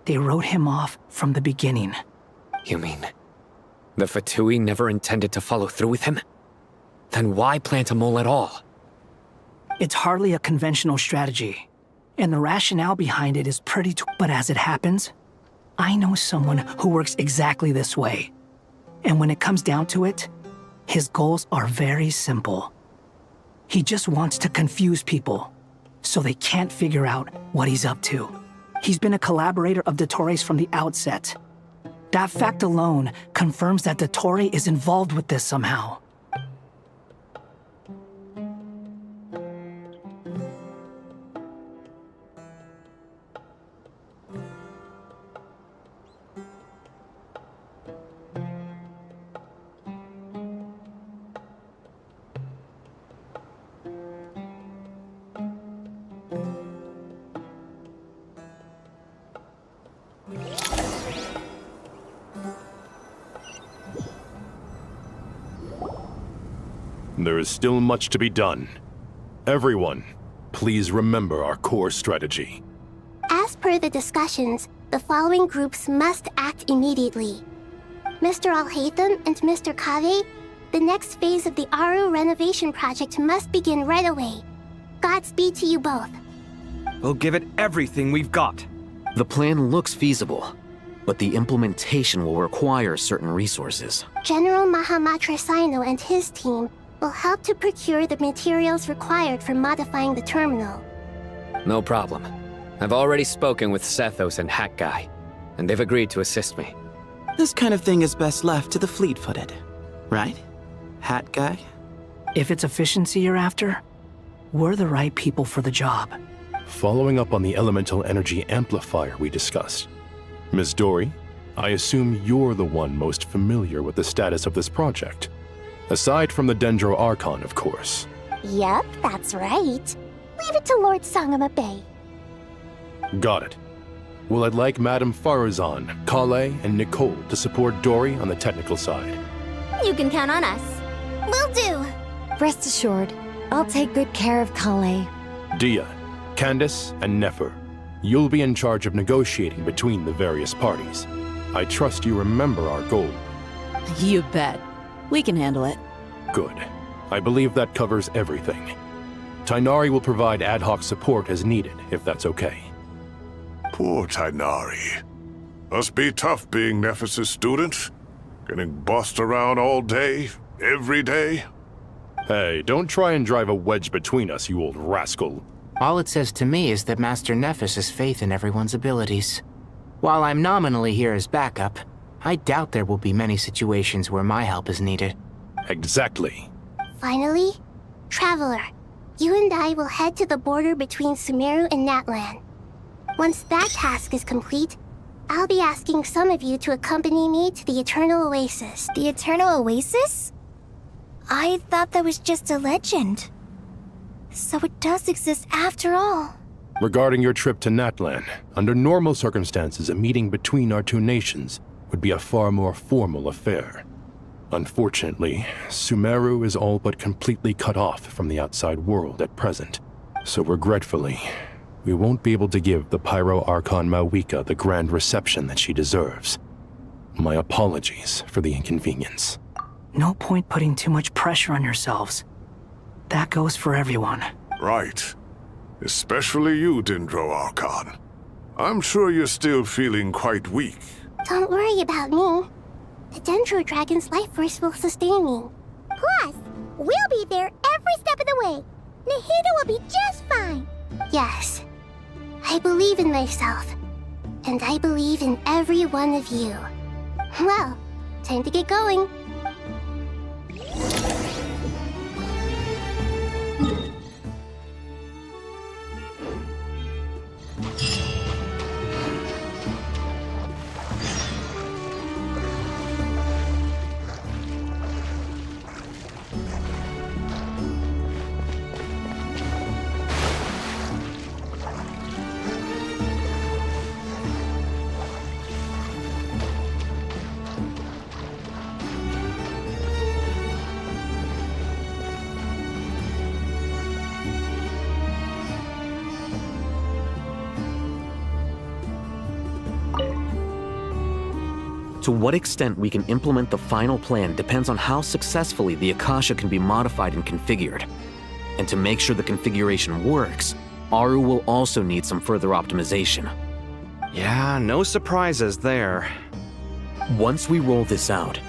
They wrote him off from the beginning. You mean, the Fatui never intended to follow through with him? Then why plant a mole at all? It's hardly a conventional strategy, and the rationale behind it is pretty but as it happens, I know someone who works exactly this way. And when it comes down to it, his goals are very simple. He just wants to confuse people, so they can't figure out what he's up to. He's been a collaborator of Dottore's from the outset. That fact alone confirms that Dottore is involved with this somehow. There is still much to be done. Everyone, please remember our core strategy. As per the discussions, the following groups must act immediately. Mr. Alhaitham and Mr. Kave, the next phase of the Aru renovation project must begin right away. Godspeed to you both. We'll give it everything we've got. The plan looks feasible, but the implementation will require certain resources. General Mahamatra Sino and his team will help to procure the materials required for modifying the terminal. No problem. I've already spoken with Sethos and Hat Guy, and they've agreed to assist me. This kind of thing is best left to the fleet-footed, right? Hat guy? If it's efficiency you're after, we're the right people for the job. Following up on the elemental energy amplifier we discussed, Ms. Dory, I assume you're the one most familiar with the status of this project. Aside from the Dendro Archon, of course. Yep, that's right. Leave it to Lord Sangama Bay. Got it. Well, I'd like Madame Farazan, Kale, and Nicole to support Dory on the technical side. You can count on us. Will do. Rest assured, I'll take good care of Kale. Dia, Candace, and Nefer, you'll be in charge of negotiating between the various parties. I trust you remember our goal. You bet. We can handle it. Good. I believe that covers everything. Tainari will provide ad hoc support as needed, if that's okay. Poor Tainari. Must be tough being Nephis' student. Getting bossed around all day, every day. Hey, don't try and drive a wedge between us, you old rascal. All it says to me is that Master Nephis has faith in everyone's abilities. While I'm nominally here as backup, I doubt there will be many situations where my help is needed. Exactly. Finally, Traveler, you and I will head to the border between Sumeru and Natlan. Once that task is complete, I'll be asking some of you to accompany me to the Eternal Oasis. The Eternal Oasis? I thought that was just a legend. So it does exist after all. Regarding your trip to Natlan, under normal circumstances, a meeting between our two nations would be a far more formal affair. Unfortunately, Sumeru is all but completely cut off from the outside world at present. So regretfully, we won't be able to give the Pyro Archon Mawika the grand reception that she deserves. My apologies for the inconvenience. No point putting too much pressure on yourselves. That goes for everyone. Right. Especially you, Dendro Archon. I'm sure you're still feeling quite weak. Don't worry about me. The Dendro Dragon's life force will sustain me. Plus, we'll be there every step of the way. Nahida will be just fine. Yes. I believe in myself. And I believe in every one of you. Well, time to get going. To what extent we can implement the final plan depends on how successfully the Akasha can be modified and configured. And to make sure the configuration works, Aru will also need some further optimization. Yeah, no surprises there. Once we roll this out,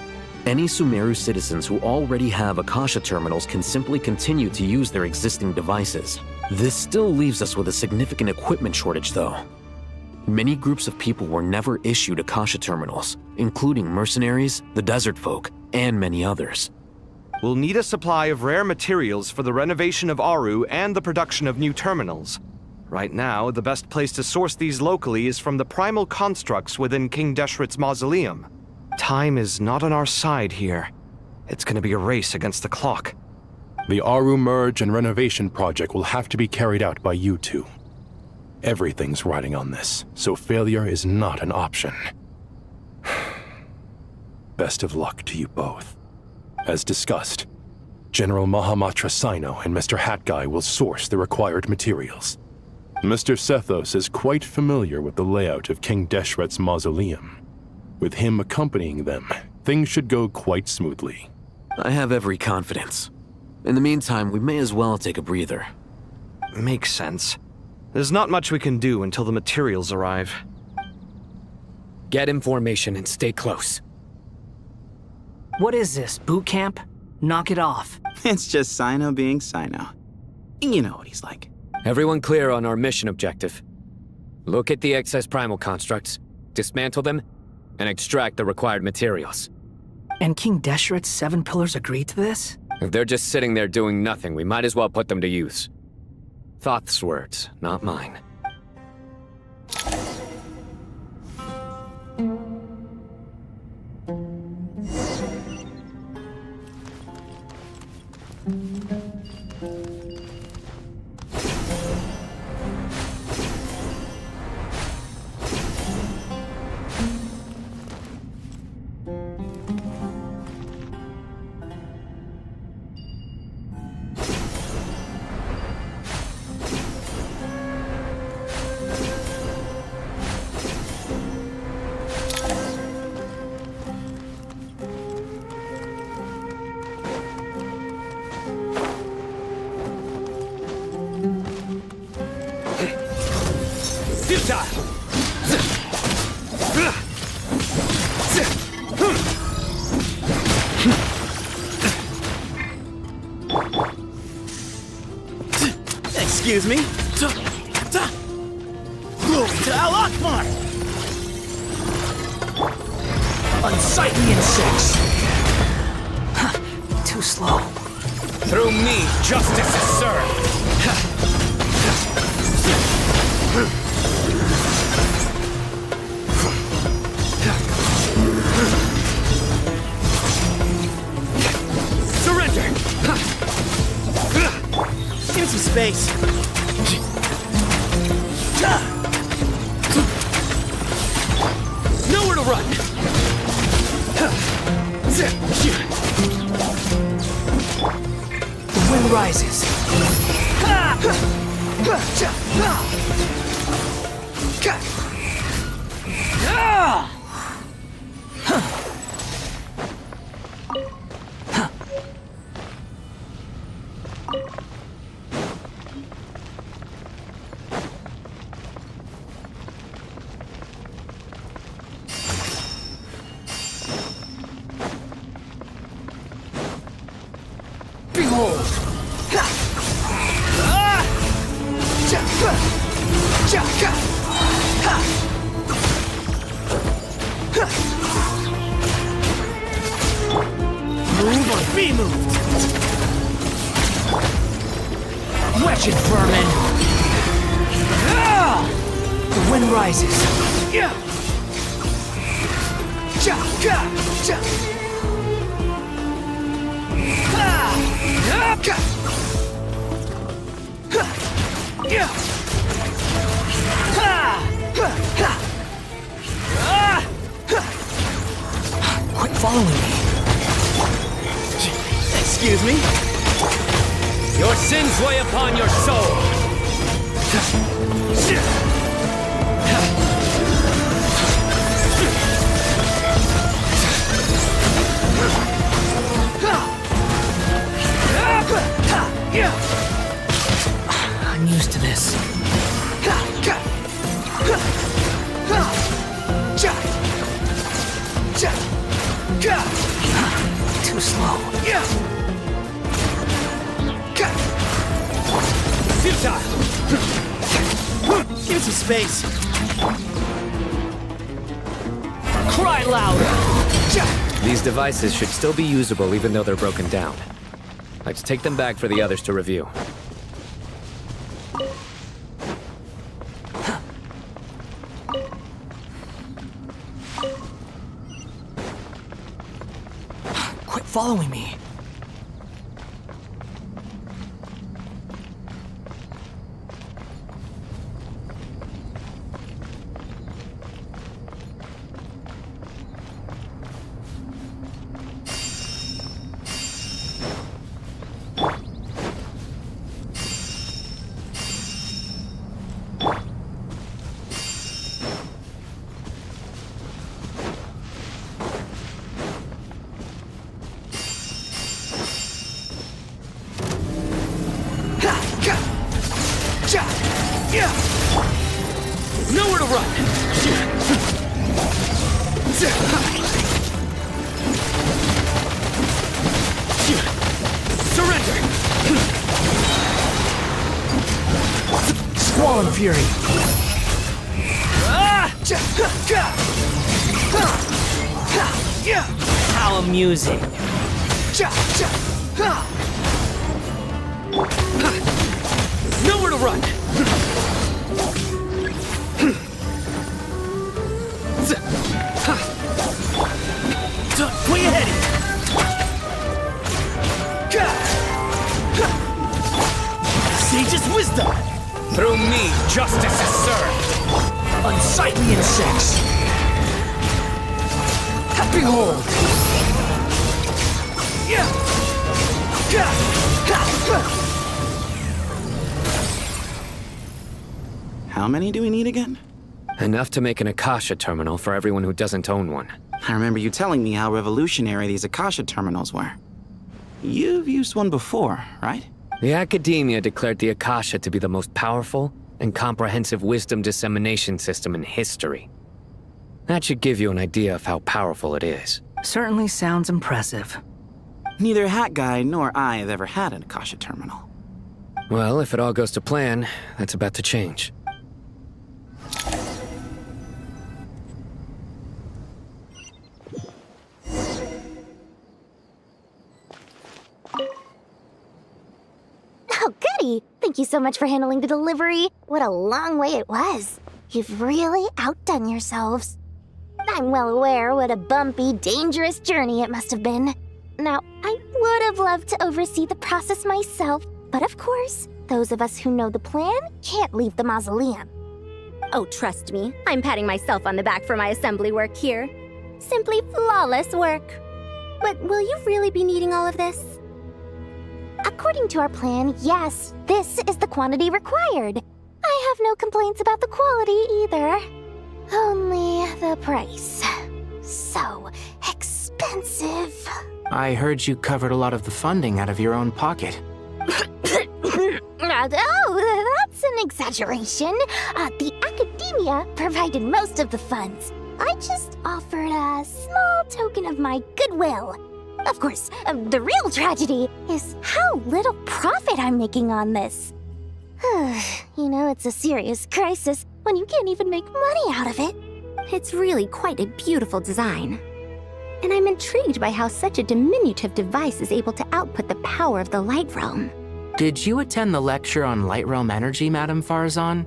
any Sumeru citizens who already have Akasha terminals can simply continue to use their existing devices. This still leaves us with a significant equipment shortage, though. Many groups of people were never issued Akasha terminals, including mercenaries, the desert folk, and many others. We'll need a supply of rare materials for the renovation of Aru and the production of new terminals. Right now, the best place to source these locally is from the primal constructs within King Deshret's mausoleum. Time is not on our side here. It's gonna be a race against the clock. The Aru merge and renovation project will have to be carried out by you two. Everything's riding on this, so failure is not an option. Best of luck to you both. As discussed, General Mahamatra Sino and Mr. Hat Guy will source the required materials. Mr. Sethos is quite familiar with the layout of King Deshret's mausoleum. With him accompanying them, things should go quite smoothly. I have every confidence. In the meantime, we may as well take a breather. Makes sense. There's not much we can do until the materials arrive. Get information and stay close. What is this, boot camp? Knock it off. It's just Sino being Sino. You know what he's like. Everyone clear on our mission objective. Look at the excess primal constructs, dismantle them, and extract the required materials. And King Deshret's 7 pillars agreed to this? If they're just sitting there doing nothing, we might as well put them to use. Thoth's words, not mine. Excuse me? Glory to Al-Akbar! Unsightly insects! Too slow. Through me, justice is served. Surrender! Give me some space. Nowhere to run! The wind rises. Behold! Move or be moved! Wretched vermin! The wind rises. Quit following me. Excuse me? Your sins weigh upon your soul! I'm used to this. Too slow. Give me some space. Cry louder! These devices should still be usable even though they're broken down. Let's take them back for the others to review. Quit following me. run! Surrender! Squall Fury! How amusing. Nowhere to run! Way ahead! Sage's wisdom! Through me, justice is served. Unsightly insects! Behold! How many do we need again? Enough to make an Akasha terminal for everyone who doesn't own one. I remember you telling me how revolutionary these Akasha terminals were. You've used one before, right? The Academia declared the Akasha to be the most powerful and comprehensive wisdom dissemination system in history. That should give you an idea of how powerful it is. Certainly sounds impressive. Neither Hat Guy nor I have ever had an Akasha terminal. Well, if it all goes to plan, that's about to change. Oh, goody! Thank you so much for handling the delivery. What a long way it was. You've really outdone yourselves. I'm well aware what a bumpy, dangerous journey it must have been. Now, I would have loved to oversee the process myself, but of course, those of us who know the plan can't leave the mausoleum. Oh, trust me, I'm patting myself on the back for my assembly work here. Simply flawless work. But will you really be needing all of this? According to our plan, yes, this is the quantity required. I have no complaints about the quality either. Only the price. So expensive. I heard you covered a lot of the funding out of your own pocket. Oh, that's an exaggeration. The Academia provided most of the funds. I just offered a small token of my goodwill. Of course, the real tragedy is how little profit I'm making on this. You know, it's a serious crisis when you can't even make money out of it. It's really quite a beautiful design. And I'm intrigued by how such a diminutive device is able to output the power of the Light Realm. Did you attend the lecture on Light Realm energy, Madame Farzan?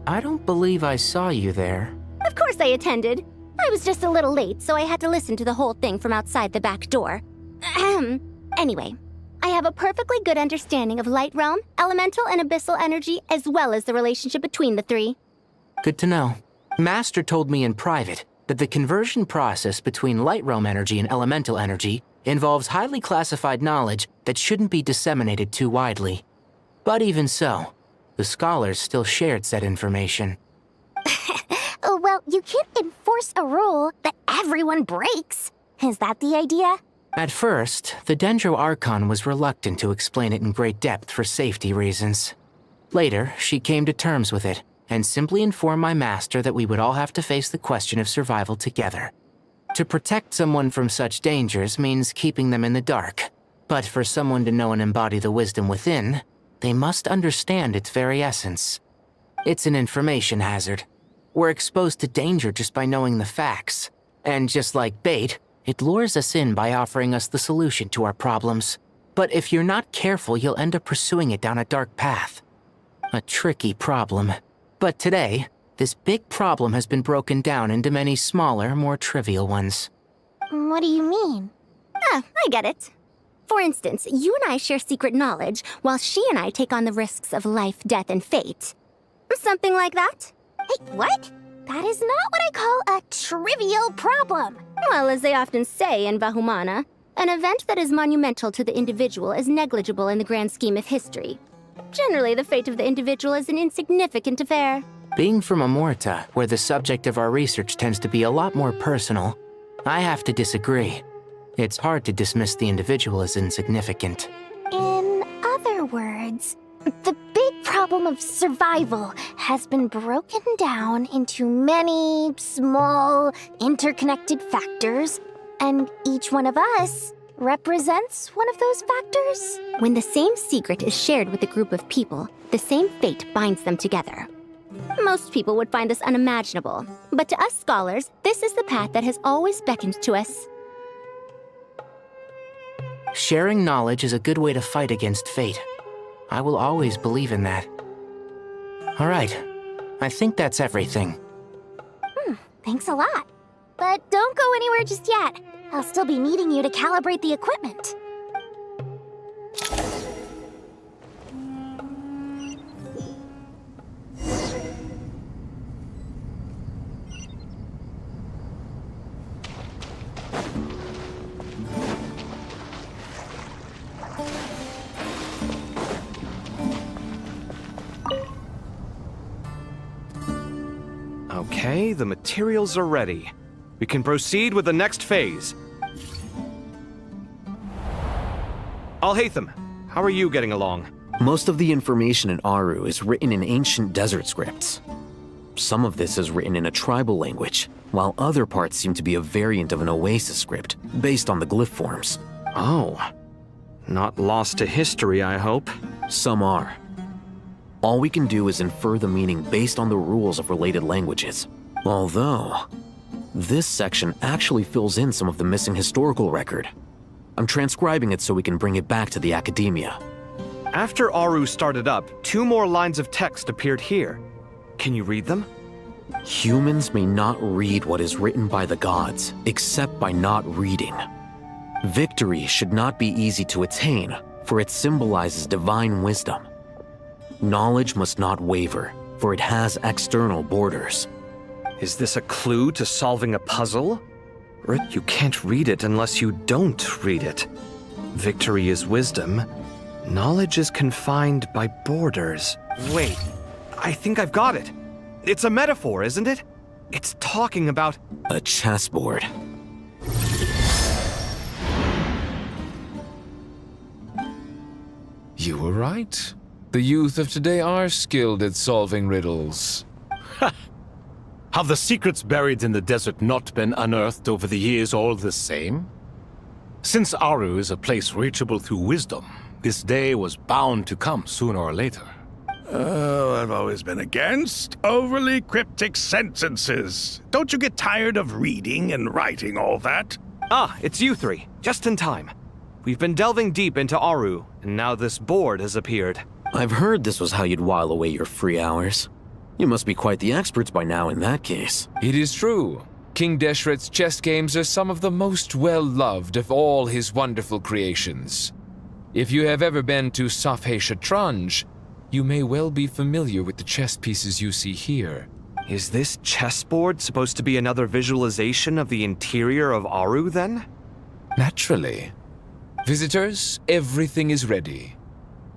I don't believe I saw you there. Of course I attended. I was just a little late, so I had to listen to the whole thing from outside the back door. Anyway, I have a perfectly good understanding of Light Realm, elemental and abyssal energy, as well as the relationship between the three. Good to know. Master told me in private that the conversion process between Light Realm energy and elemental energy involves highly classified knowledge that shouldn't be disseminated too widely. But even so, the scholars still shared said information. Well, you can't enforce a rule that everyone breaks. Is that the idea? At first, the Dendro Archon was reluctant to explain it in great depth for safety reasons. Later, she came to terms with it and simply informed my master that we would all have to face the question of survival together. To protect someone from such dangers means keeping them in the dark. But for someone to know and embody the wisdom within, they must understand its very essence. It's an information hazard. We're exposed to danger just by knowing the facts. And just like bait, it lures us in by offering us the solution to our problems. But if you're not careful, you'll end up pursuing it down a dark path. A tricky problem. But today, this big problem has been broken down into many smaller, more trivial ones. What do you mean? I get it. For instance, you and I share secret knowledge, while she and I take on the risks of life, death, and fate. Something like that? Hey, what? That is not what I call a trivial problem. Well, as they often say in Vahumana, an event that is monumental to the individual is negligible in the grand scheme of history. Generally, the fate of the individual is an insignificant affair. Being from Amorta, where the subject of our research tends to be a lot more personal, I have to disagree. It's hard to dismiss the individual as insignificant. In other words, the big problem problem of survival has been broken down into many small, interconnected factors, and each one of us represents one of those factors. When the same secret is shared with a group of people, the same fate binds them together. Most people would find this unimaginable, but to us scholars, this is the path that has always beckoned to us. Sharing knowledge is a good way to fight against fate. I will always believe in that. All right, I think that's everything. Thanks a lot. But don't go anywhere just yet. I'll still be needing you to calibrate the equipment. Okay, the materials are ready. We can proceed with the next phase. Alhaitham, how are you getting along? Most of the information in Aru is written in ancient desert scripts. Some of this is written in a tribal language, while other parts seem to be a variant of an oasis script, based on the glyph forms. Oh. Not lost to history, I hope. Some are. All we can do is infer the meaning based on the rules of related languages. Although, this section actually fills in some of the missing historical record. I'm transcribing it so we can bring it back to the academia. After Aru started up, 2 more lines of text appeared here. Can you read them? Humans may not read what is written by the gods, except by not reading. Victory should not be easy to attain, for it symbolizes divine wisdom. Knowledge must not waver, for it has external borders. Is this a clue to solving a puzzle? You can't read it unless you don't read it. Victory is wisdom. Knowledge is confined by borders. Wait, I think I've got it. It's a metaphor, isn't it? It's talking about a chessboard. You were right. The youth of today are skilled at solving riddles. Have the secrets buried in the desert not been unearthed over the years all the same? Since Aru is a place reachable through wisdom, this day was bound to come sooner or later. Oh, I've always been against overly cryptic sentences. Don't you get tired of reading and writing all that? Ah, it's you 3. Just in time. We've been delving deep into Aru, and now this board has appeared. I've heard this was how you'd while away your free hours. You must be quite the experts by now in that case. It is true. King Deshret's chess games are some of the most well-loved of all his wonderful creations. If you have ever been to Safhe Shatranj, you may well be familiar with the chess pieces you see here. Is this chessboard supposed to be another visualization of the interior of Aru, then? Naturally. Visitors, everything is ready.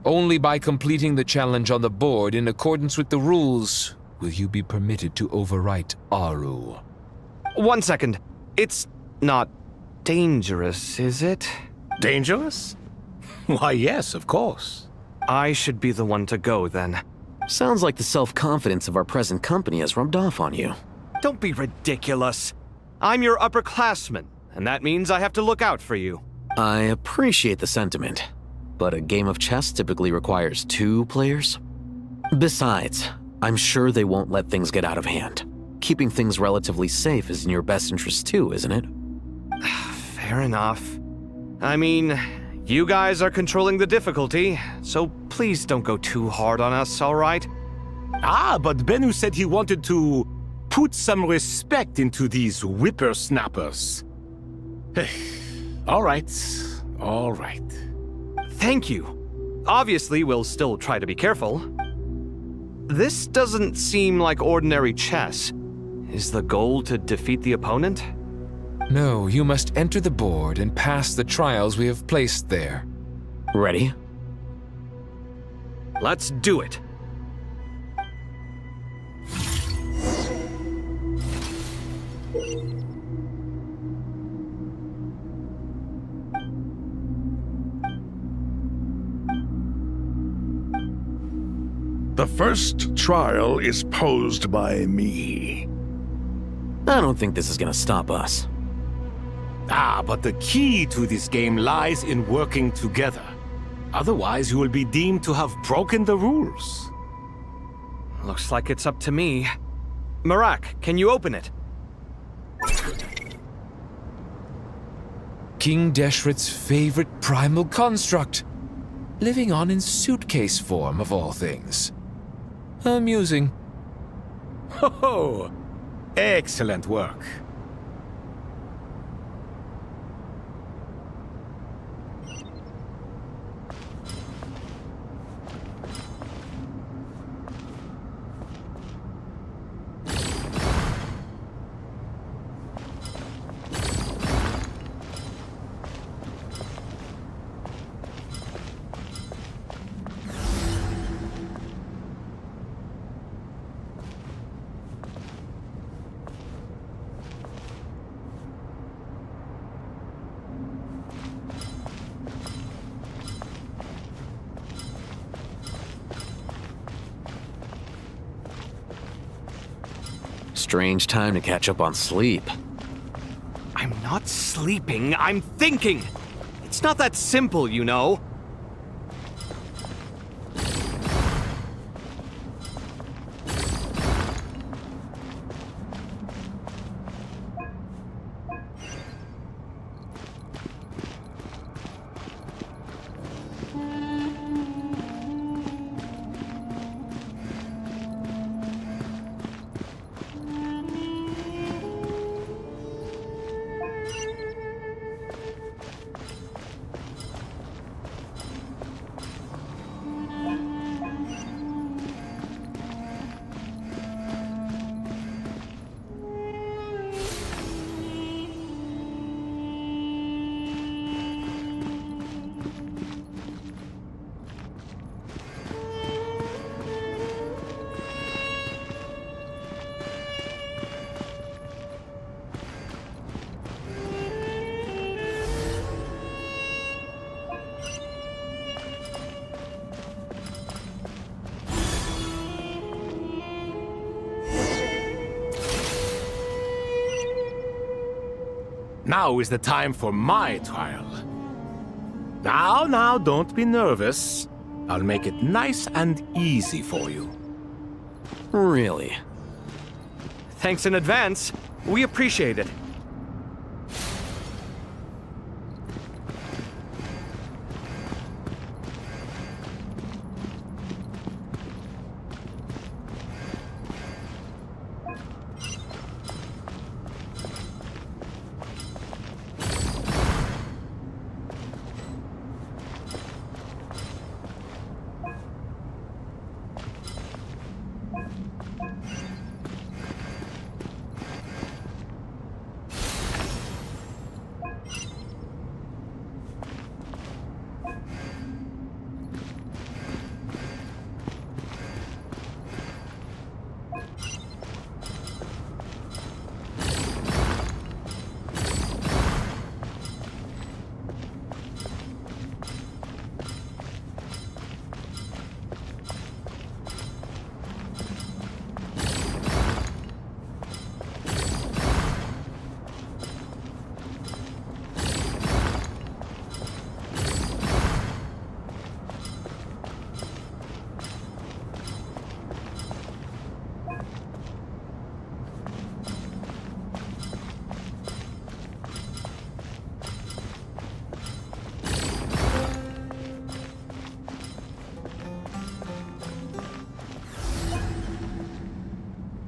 Only by completing the challenge on the board in accordance with the rules will you be permitted to overwrite Aru. 1 second. It's not dangerous, is it? Dangerous? Why, yes, of course. I should be the one to go, then. Sounds like the self-confidence of our present company has rubbed off on you. Don't be ridiculous. I'm your upperclassman, and that means I have to look out for you. I appreciate the sentiment, but a game of chess typically requires 2 players. Besides, I'm sure they won't let things get out of hand. Keeping things relatively safe is in your best interest too, isn't it? Fair enough. I mean, you guys are controlling the difficulty, so please don't go too hard on us, all right? Ah, but Bennu said he wanted to put some respect into these whippersnappers. All right. Thank you. Obviously, we'll still try to be careful. This doesn't seem like ordinary chess. Is the goal to defeat the opponent? No, you must enter the board and pass the trials we have placed there. Ready? Let's do it. The first trial is posed by me. I don't think this is gonna stop us. Ah, but the key to this game lies in working together. Otherwise, you will be deemed to have broken the rules. Looks like it's up to me. Marak, can you open it? King Deshret's favorite primal construct. Living on in suitcase form, of all things. Amusing. Ho ho! Excellent work. Strange time to catch up on sleep. I'm not sleeping, I'm thinking! It's not that simple, you know. Now is the time for my trial. Now, don't be nervous. I'll make it nice and easy for you. Really? Thanks in advance. We appreciate it.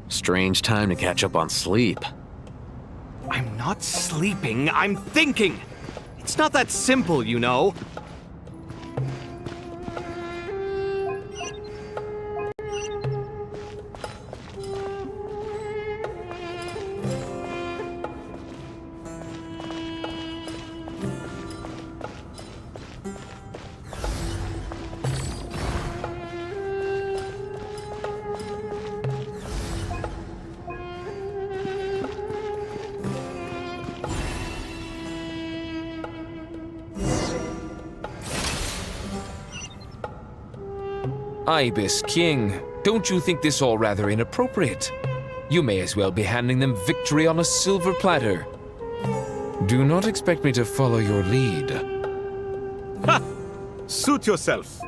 Strange time to catch up on sleep. I'm not sleeping, I'm thinking! It's not that simple, you know. Ibis King, don't you think this all rather inappropriate? You may as well be handing them victory on a silver platter. Do not expect me to follow your lead. Ha! Suit yourself.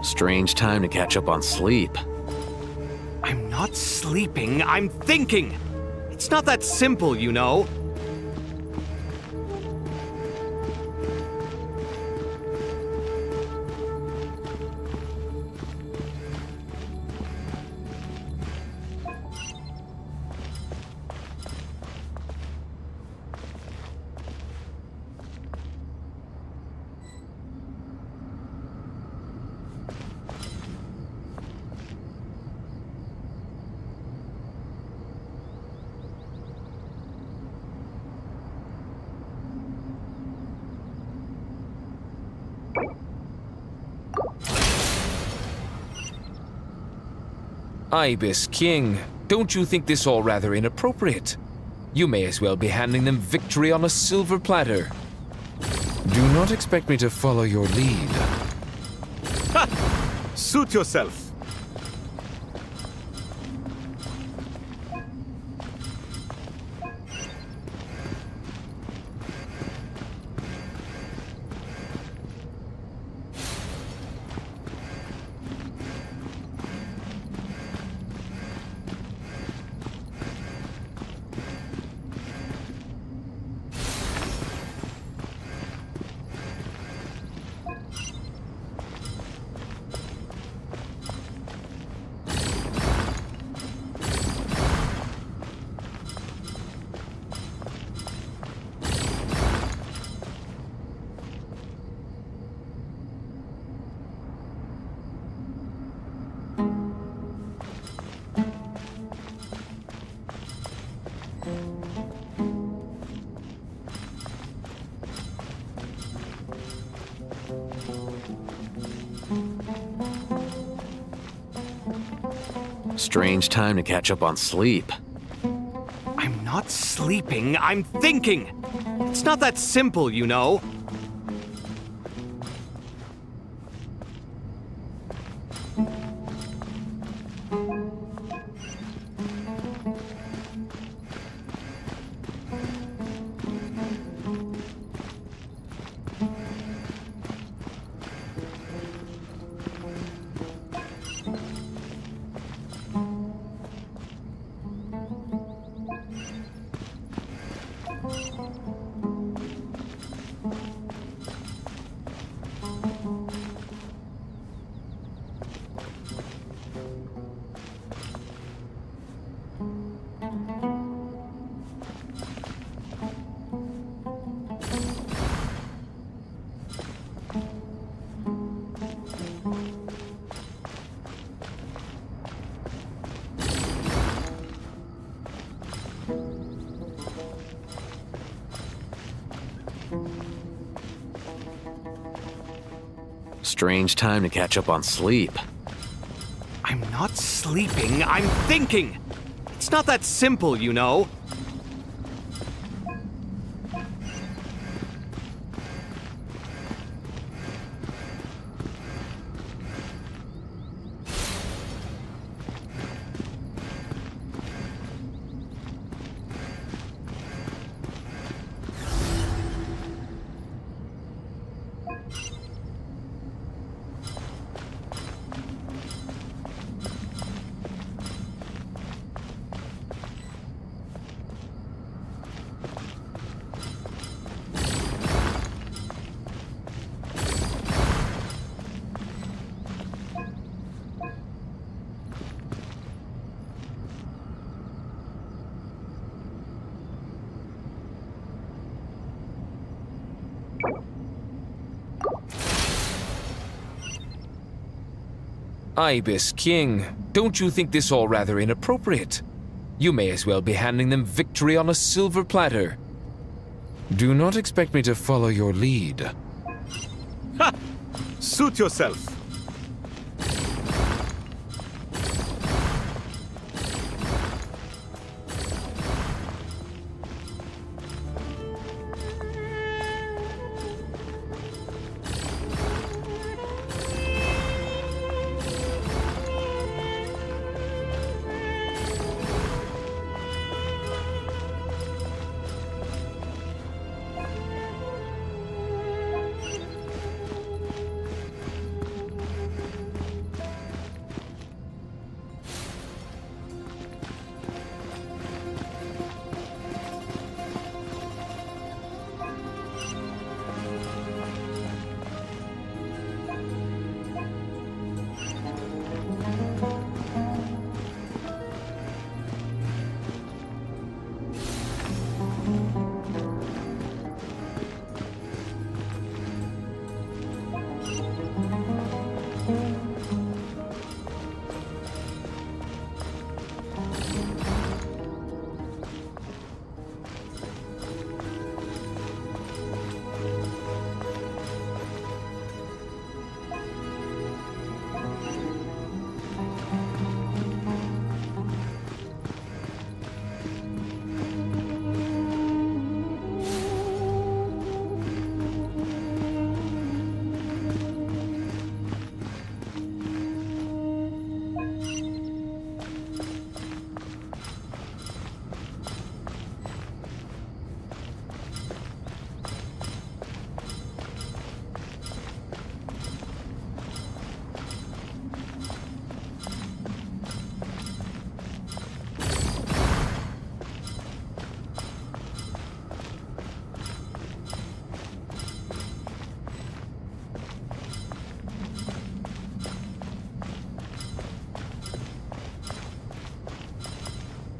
Strange time to catch up on sleep. I'm not sleeping, I'm thinking! It's not that simple, you know. Ibis King, don't you think this all rather inappropriate? You may as well be handing them victory on a silver platter. Do not expect me to follow your lead. Ha! Suit yourself. Strange time to catch up on sleep. I'm not sleeping, I'm thinking! It's not that simple, you know. Strange time to catch up on sleep. I'm not sleeping, I'm thinking! It's not that simple, you know. Ibis King, don't you think this all rather inappropriate? You may as well be handing them victory on a silver platter. Do not expect me to follow your lead. Ha! Suit yourself.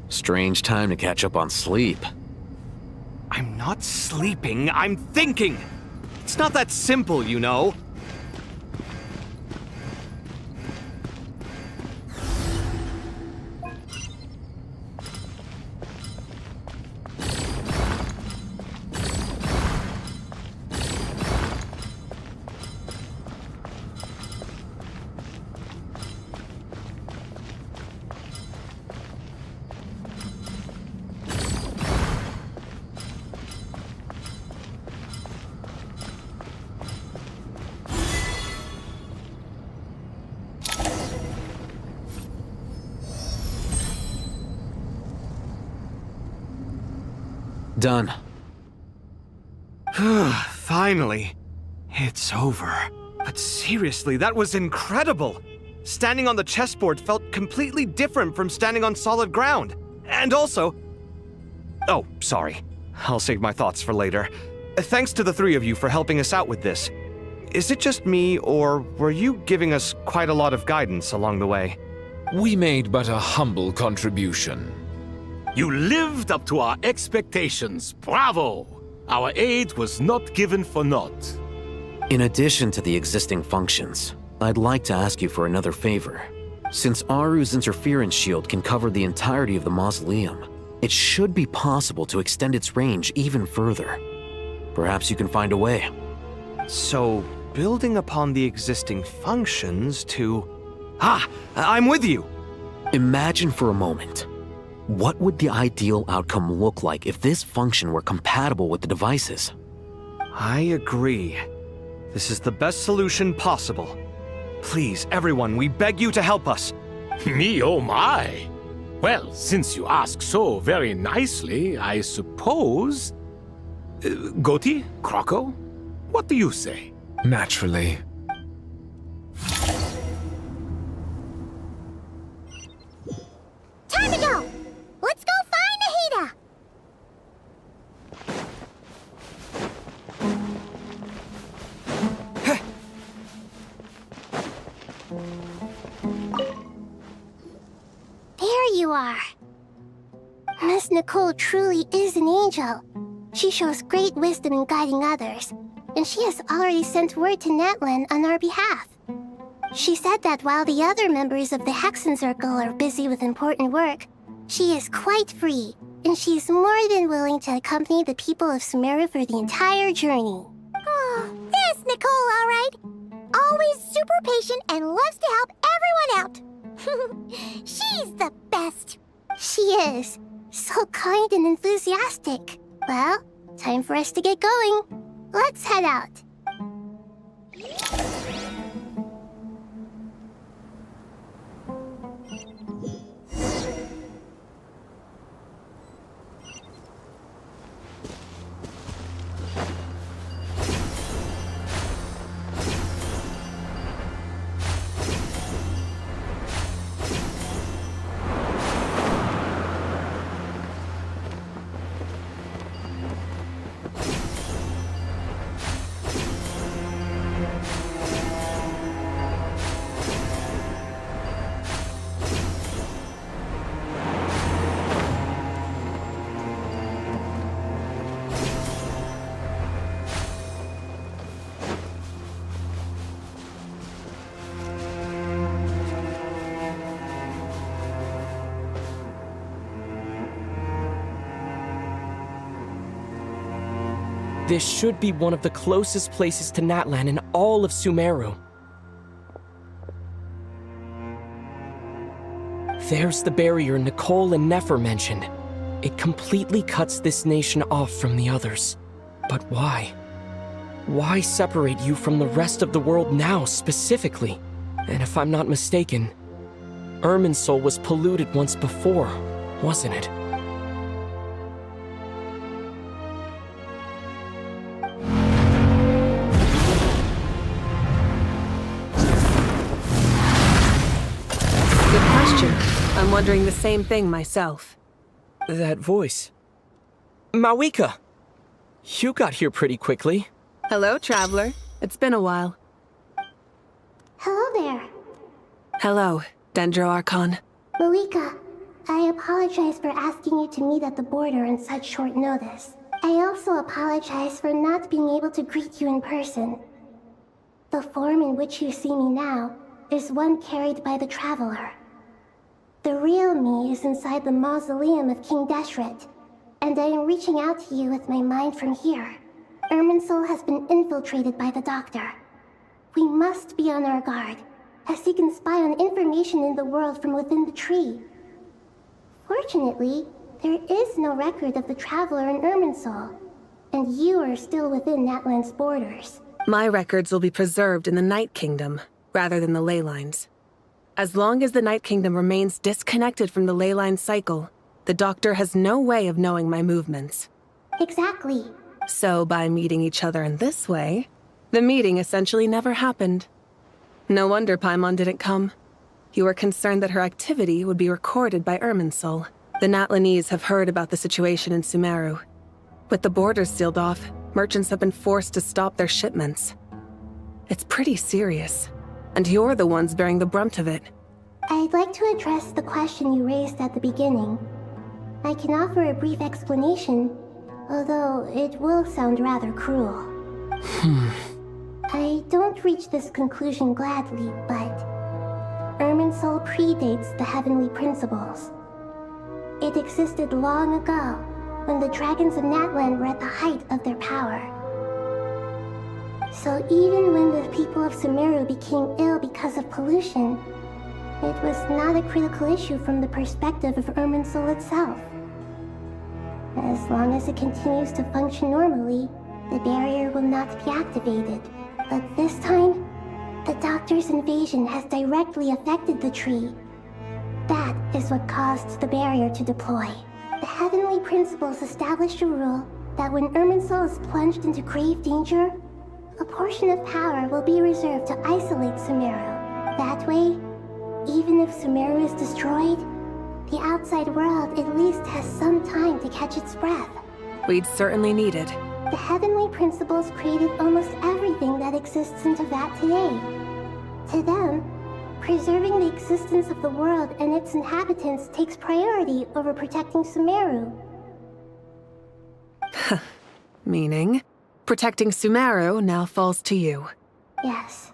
Strange time to catch up on sleep. I'm not sleeping, I'm thinking! It's not that simple, you know. Done. Finally. It's over. But seriously, that was incredible. Standing on the chessboard felt completely different from standing on solid ground. And also... Oh, sorry. I'll save my thoughts for later. Thanks to the three of you for helping us out with this. Is it just me, or were you giving us quite a lot of guidance along the way? We made but a humble contribution. You lived up to our expectations. Bravo! Our aid was not given for naught. In addition to the existing functions, I'd like to ask you for another favor. Since Aru's interference shield can cover the entirety of the mausoleum, it should be possible to extend its range even further. Perhaps you can find a way. So, building upon the existing functions to... I'm with you! Imagine for a moment. What would the ideal outcome look like if this function were compatible with the devices? I agree. This is the best solution possible. Please, everyone, we beg you to help us. Me, oh my! Well, since you ask so very nicely, I suppose... Goti? Kroko? What do you say? Naturally. Time to go! Let's go find Nahida! There you are. Miss Nicole truly is an angel. She shows great wisdom in guiding others, and she has already sent word to Natlan on our behalf. She said that while the other members of the Hexen Circle are busy with important work, she is quite free, and she is more than willing to accompany the people of Sumeru for the entire journey. Oh, there's Nicole, all right. Always super patient and loves to help everyone out. She's the best. She is. So kind and enthusiastic. Well, time for us to get going. Let's head out. This should be one of the closest places to Natlan in all of Sumeru. There's the barrier Nicole and Nefer mentioned. It completely cuts this nation off from the others. But why? Why separate you from the rest of the world now, specifically? And if I'm not mistaken, Irminsul was polluted once before, wasn't it? I'm wondering the same thing myself. That voice. Mawika! You got here pretty quickly. Hello, traveler. It's been a while. Hello there. Hello, Dendro Archon. Malika, I apologize for asking you to meet at the border on such short notice. I also apologize for not being able to greet you in person. The form in which you see me now is one carried by the traveler. The real me is inside the mausoleum of King Deshret, and I am reaching out to you with my mind from here. Irminsul has been infiltrated by the Doctor. We must be on our guard, as he can spy on information in the world from within the tree. Fortunately, there is no record of the Traveler in Irminsul, and you are still within Natlan's borders. My records will be preserved in the Night Kingdom, rather than the ley lines. As long as the Night Kingdom remains disconnected from the ley line cycle, the Doctor has no way of knowing my movements. Exactly. So, by meeting each other in this way, the meeting essentially never happened. No wonder Paimon didn't come. You were concerned that her activity would be recorded by Irminsul. The Natlanese have heard about the situation in Sumeru. With the borders sealed off, merchants have been forced to stop their shipments. It's pretty serious, and you're the ones bearing the brunt of it. I'd like to address the question you raised at the beginning. I can offer a brief explanation, although it will sound rather cruel. I don't reach this conclusion gladly, but Irminsul predates the heavenly principles. It existed long ago, when the dragons of Natlan were at the height of their power. So even when the people of Sumeru became ill because of pollution, it was not a critical issue from the perspective of Irminsul itself. As long as it continues to function normally, the barrier will not be activated. But this time, the Doctor's invasion has directly affected the tree. That is what caused the barrier to deploy. The heavenly principles established a rule that when Irminsul is plunged into grave danger, a portion of power will be reserved to isolate Sumeru. That way, even if Sumeru is destroyed, the outside world at least has some time to catch its breath. We'd certainly need it. The heavenly principles created almost everything that exists in Teyvat today. To them, preserving the existence of the world and its inhabitants takes priority over protecting Sumeru. Meaning, protecting Sumeru now falls to you. Yes.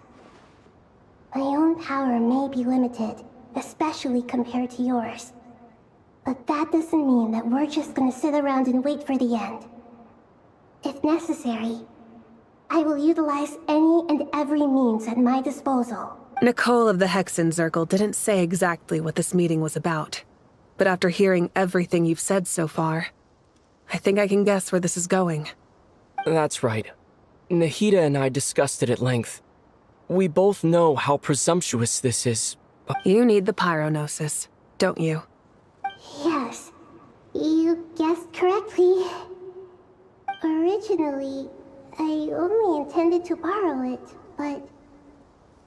My own power may be limited, especially compared to yours. But that doesn't mean that we're just gonna sit around and wait for the end. If necessary, I will utilize any and every means at my disposal. Nicole of the Hexen Circle didn't say exactly what this meeting was about. But after hearing everything you've said so far, I think I can guess where this is going. That's right. Nahida and I discussed it at length. We both know how presumptuous this is, but... You need the Pyronosis, don't you? Yes, you guessed correctly. Originally, I only intended to borrow it, but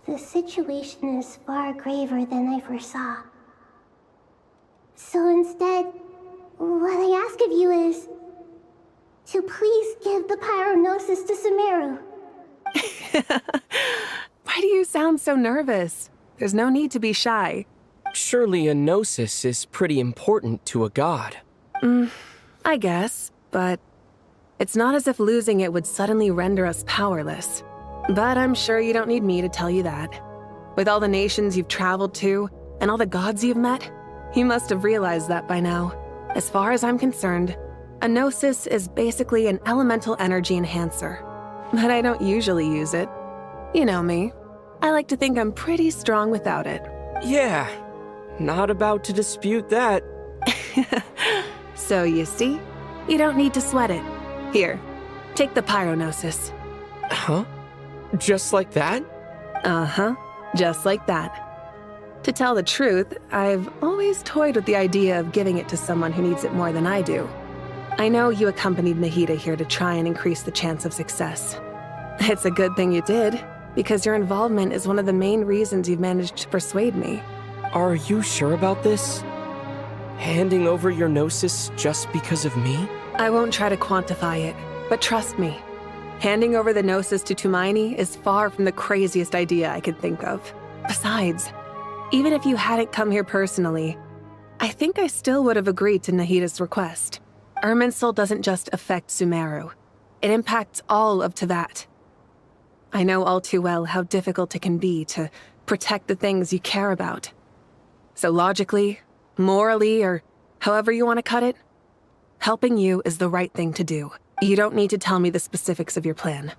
the situation is far graver than I foresaw. So instead, what I ask of you is to please give the Pyronosis to Sumeru. Why do you sound so nervous? There's no need to be shy. Surely a gnosis is pretty important to a god. I guess, but it's not as if losing it would suddenly render us powerless. But I'm sure you don't need me to tell you that. With all the nations you've traveled to, and all the gods you've met, you must have realized that by now. As far as I'm concerned, a gnosis is basically an elemental energy enhancer. But I don't usually use it. You know me. I like to think I'm pretty strong without it. Yeah, not about to dispute that. So you see, you don't need to sweat it. Here, take the Pyronosis. Huh? Just like that? Uh-huh, just like that. To tell the truth, I've always toyed with the idea of giving it to someone who needs it more than I do. I know you accompanied Nahida here to try and increase the chance of success. It's a good thing you did, because your involvement is one of the main reasons you've managed to persuade me. Are you sure about this? Handing over your gnosis just because of me? I won't try to quantify it, but trust me. Handing over the gnosis to Tumaini is far from the craziest idea I could think of. Besides, even if you hadn't come here personally, I think I still would have agreed to Nahida's request. Irminsul doesn't just affect Sumeru. It impacts all of Teyvat. I know all too well how difficult it can be to protect the things you care about. So logically, morally, or however you want to cut it, helping you is the right thing to do. You don't need to tell me the specifics of your plan.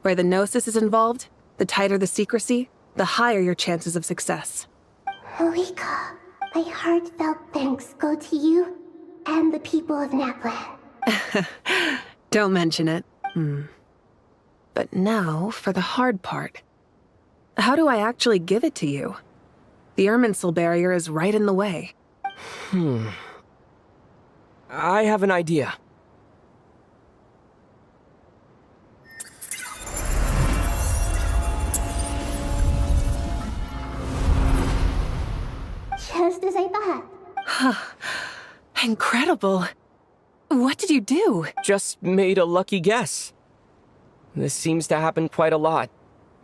Where the gnosis is involved, the tighter the secrecy, the higher your chances of success. Malika, my heartfelt thanks go to you and the people of Natlan. Don't mention it. But now, for the hard part. How do I actually give it to you? The Irminsul barrier is right in the way. I have an idea. as I thought. Incredible. What did you do? Just made a lucky guess. This seems to happen quite a lot.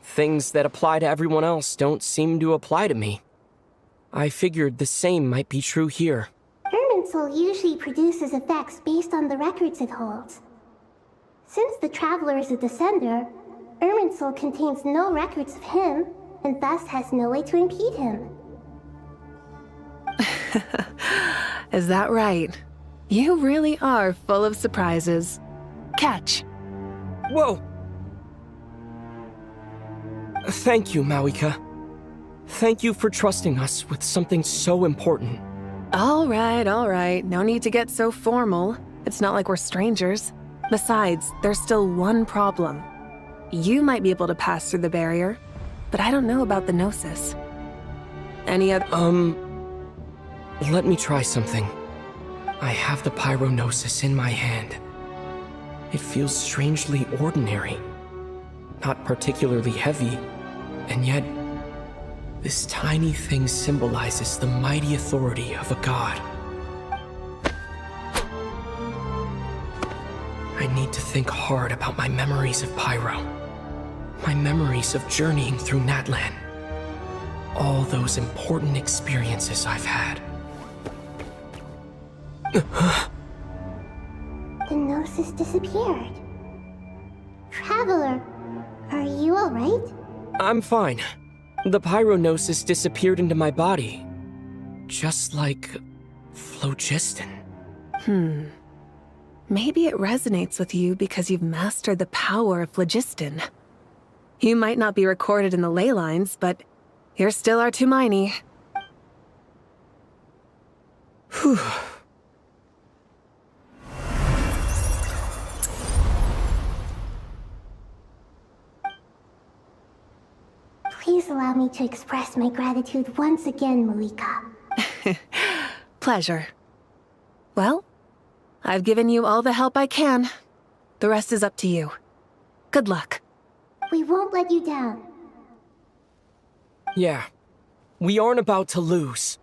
Things that apply to everyone else don't seem to apply to me. I figured the same might be true here. Irminsul usually produces effects based on the records it holds. Since the Traveler is a descender, Irminsul contains no records of him, and thus has no way to impede him. Is that right? You really are full of surprises. Catch. Whoa! Thank you, Mawika. Thank you for trusting us with something so important. All right. No need to get so formal. It's not like we're strangers. Besides, there's still one problem. You might be able to pass through the barrier, but I don't know about the Gnosis. Any other— Let me try something. I have the Pyronosis in my hand. It feels strangely ordinary. Not particularly heavy, and yet this tiny thing symbolizes the mighty authority of a god. I need to think hard about my memories of Pyro. My memories of journeying through Natlan. All those important experiences I've had. The Gnosis disappeared. Traveler, are you alright? I'm fine. The Pyronosis disappeared into my body. Just like phlogiston. Maybe it resonates with you because you've mastered the power of phlogiston. You might not be recorded in the ley lines, but you're still our Tumaini. Whew. Please allow me to express my gratitude once again, Mawika. Pleasure. Well, I've given you all the help I can. The rest is up to you. Good luck. We won't let you down. Yeah. We aren't about to lose.